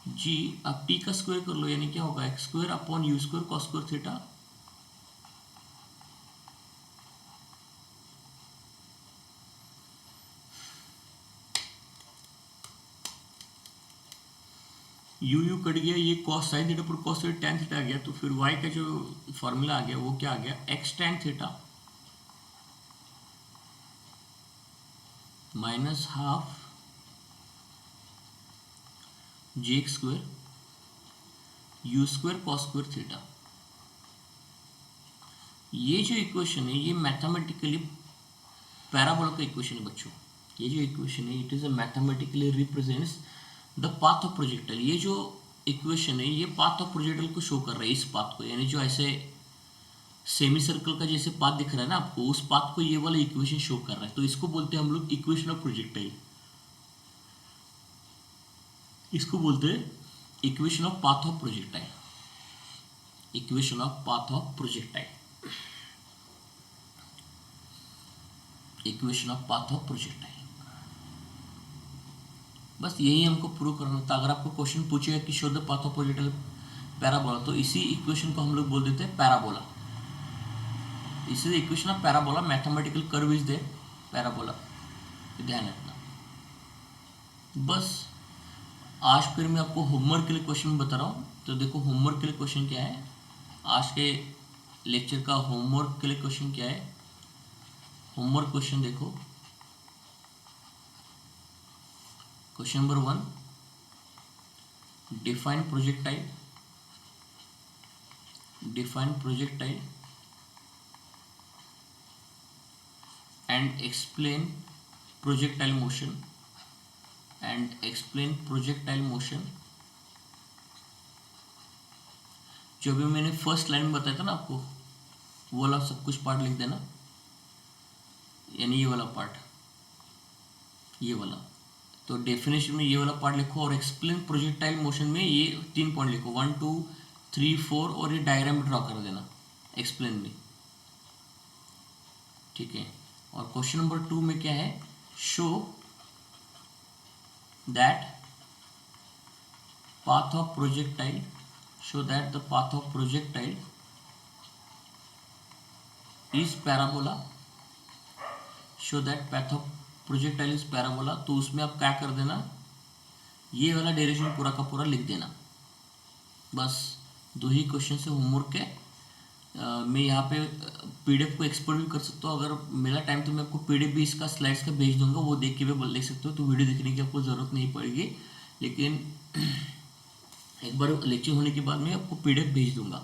G, अब t का स्क्वायर कर लो यानी क्या होगा, X square upon U square cos square theta. U cut गया, ये कॉस साइन थीटा पर कॉस थीटा टैन थीटा आ गया, तो फिर y का जो फॉर्मूला आ गया वो क्या आ गया, x tan theta minus half g x square u square cos square theta. ये जो इक्वेशन है ये मैथमेटिकली पैराबोला का इक्वेशन है बच्चों। ये जो इक्वेशन है it is a mathematically represents the path of projectile. ये जो इक्वेशन है ये पाथ ऑफ प्रोजेक्टाइल को शो कर रहा है, इस पाथ को, यानी जो ऐसे सेमी सर्कल का जैसे पाथ दिख रहा है ना आपको, उस पाथ को ये वाला इक्वेशन शो कर रहा है। तो इसको बोलते हैं हम लोग इक्वेशन ऑफ प्रोजेक्टाइल, इसको बोलते हैं equation of path of projectile, equation of path of projectile, equation of path of projectile. बस यही हमको प्रूव करना था। अगर आपको क्वेश्चन पूछेगा कि show the path of projectile parabola, तो इसी इक्वेशन को हम लोग बोल देते हैं पैराबोला। इसी equation of parabola, mathematical curve is they parabola, ध्यान रखना। बस आज फिर मैं आपको होमवर्क के लिए क्वेश्चन बता रहा हूँ। तो देखो होमवर्क के लिए क्वेश्चन क्या है, आज के लेक्चर का होमवर्क के लिए क्वेश्चन क्या है। होमवर्क क्वेश्चन देखो, question number 1, define projectile and explain projectile motion जो भी मैंने फर्स्ट लाइन में बताया था ना आपको, वो वाला सब कुछ पार्ट लिख देना, यानी ये वाला पार्ट, ये वाला। तो डेफिनेशन में ये वाला पार्ट लिखो और एक्सप्लेन प्रोजेक्टाइल मोशन में ये 3 पॉइंट लिखो, 1 2 3 4, और ये डायग्राम ड्रॉ कर देना एक्सप्लेन में, ठीक है। और क्वेश्चन नंबर 2 में क्या है, show that path of projectile is parabola, तो उसमें आप क्या कर देना, ये वाला डायरेक्शन पूरा का पूरा लिख देना। बस 2 ही क्वेश्चन से होमवर्क है। मैं यहाँ पे पीडीएफ को एक्सपोर्ट भी कर सकता हूँ, अगर मेरा टाइम तो मैं आपको पीडीएफ भी इसका स्लाइड्स का भेज दूंगा, वो देख के भी लिख सकते हो, तो वीडियो देखने की आपको ज़रूरत नहीं पड़ेगी। लेकिन एक बार लेक्चर होने के बाद मैं आपको पीडीएफ भेज दूंगा।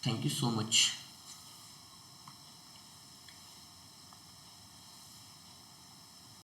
Thank you so much.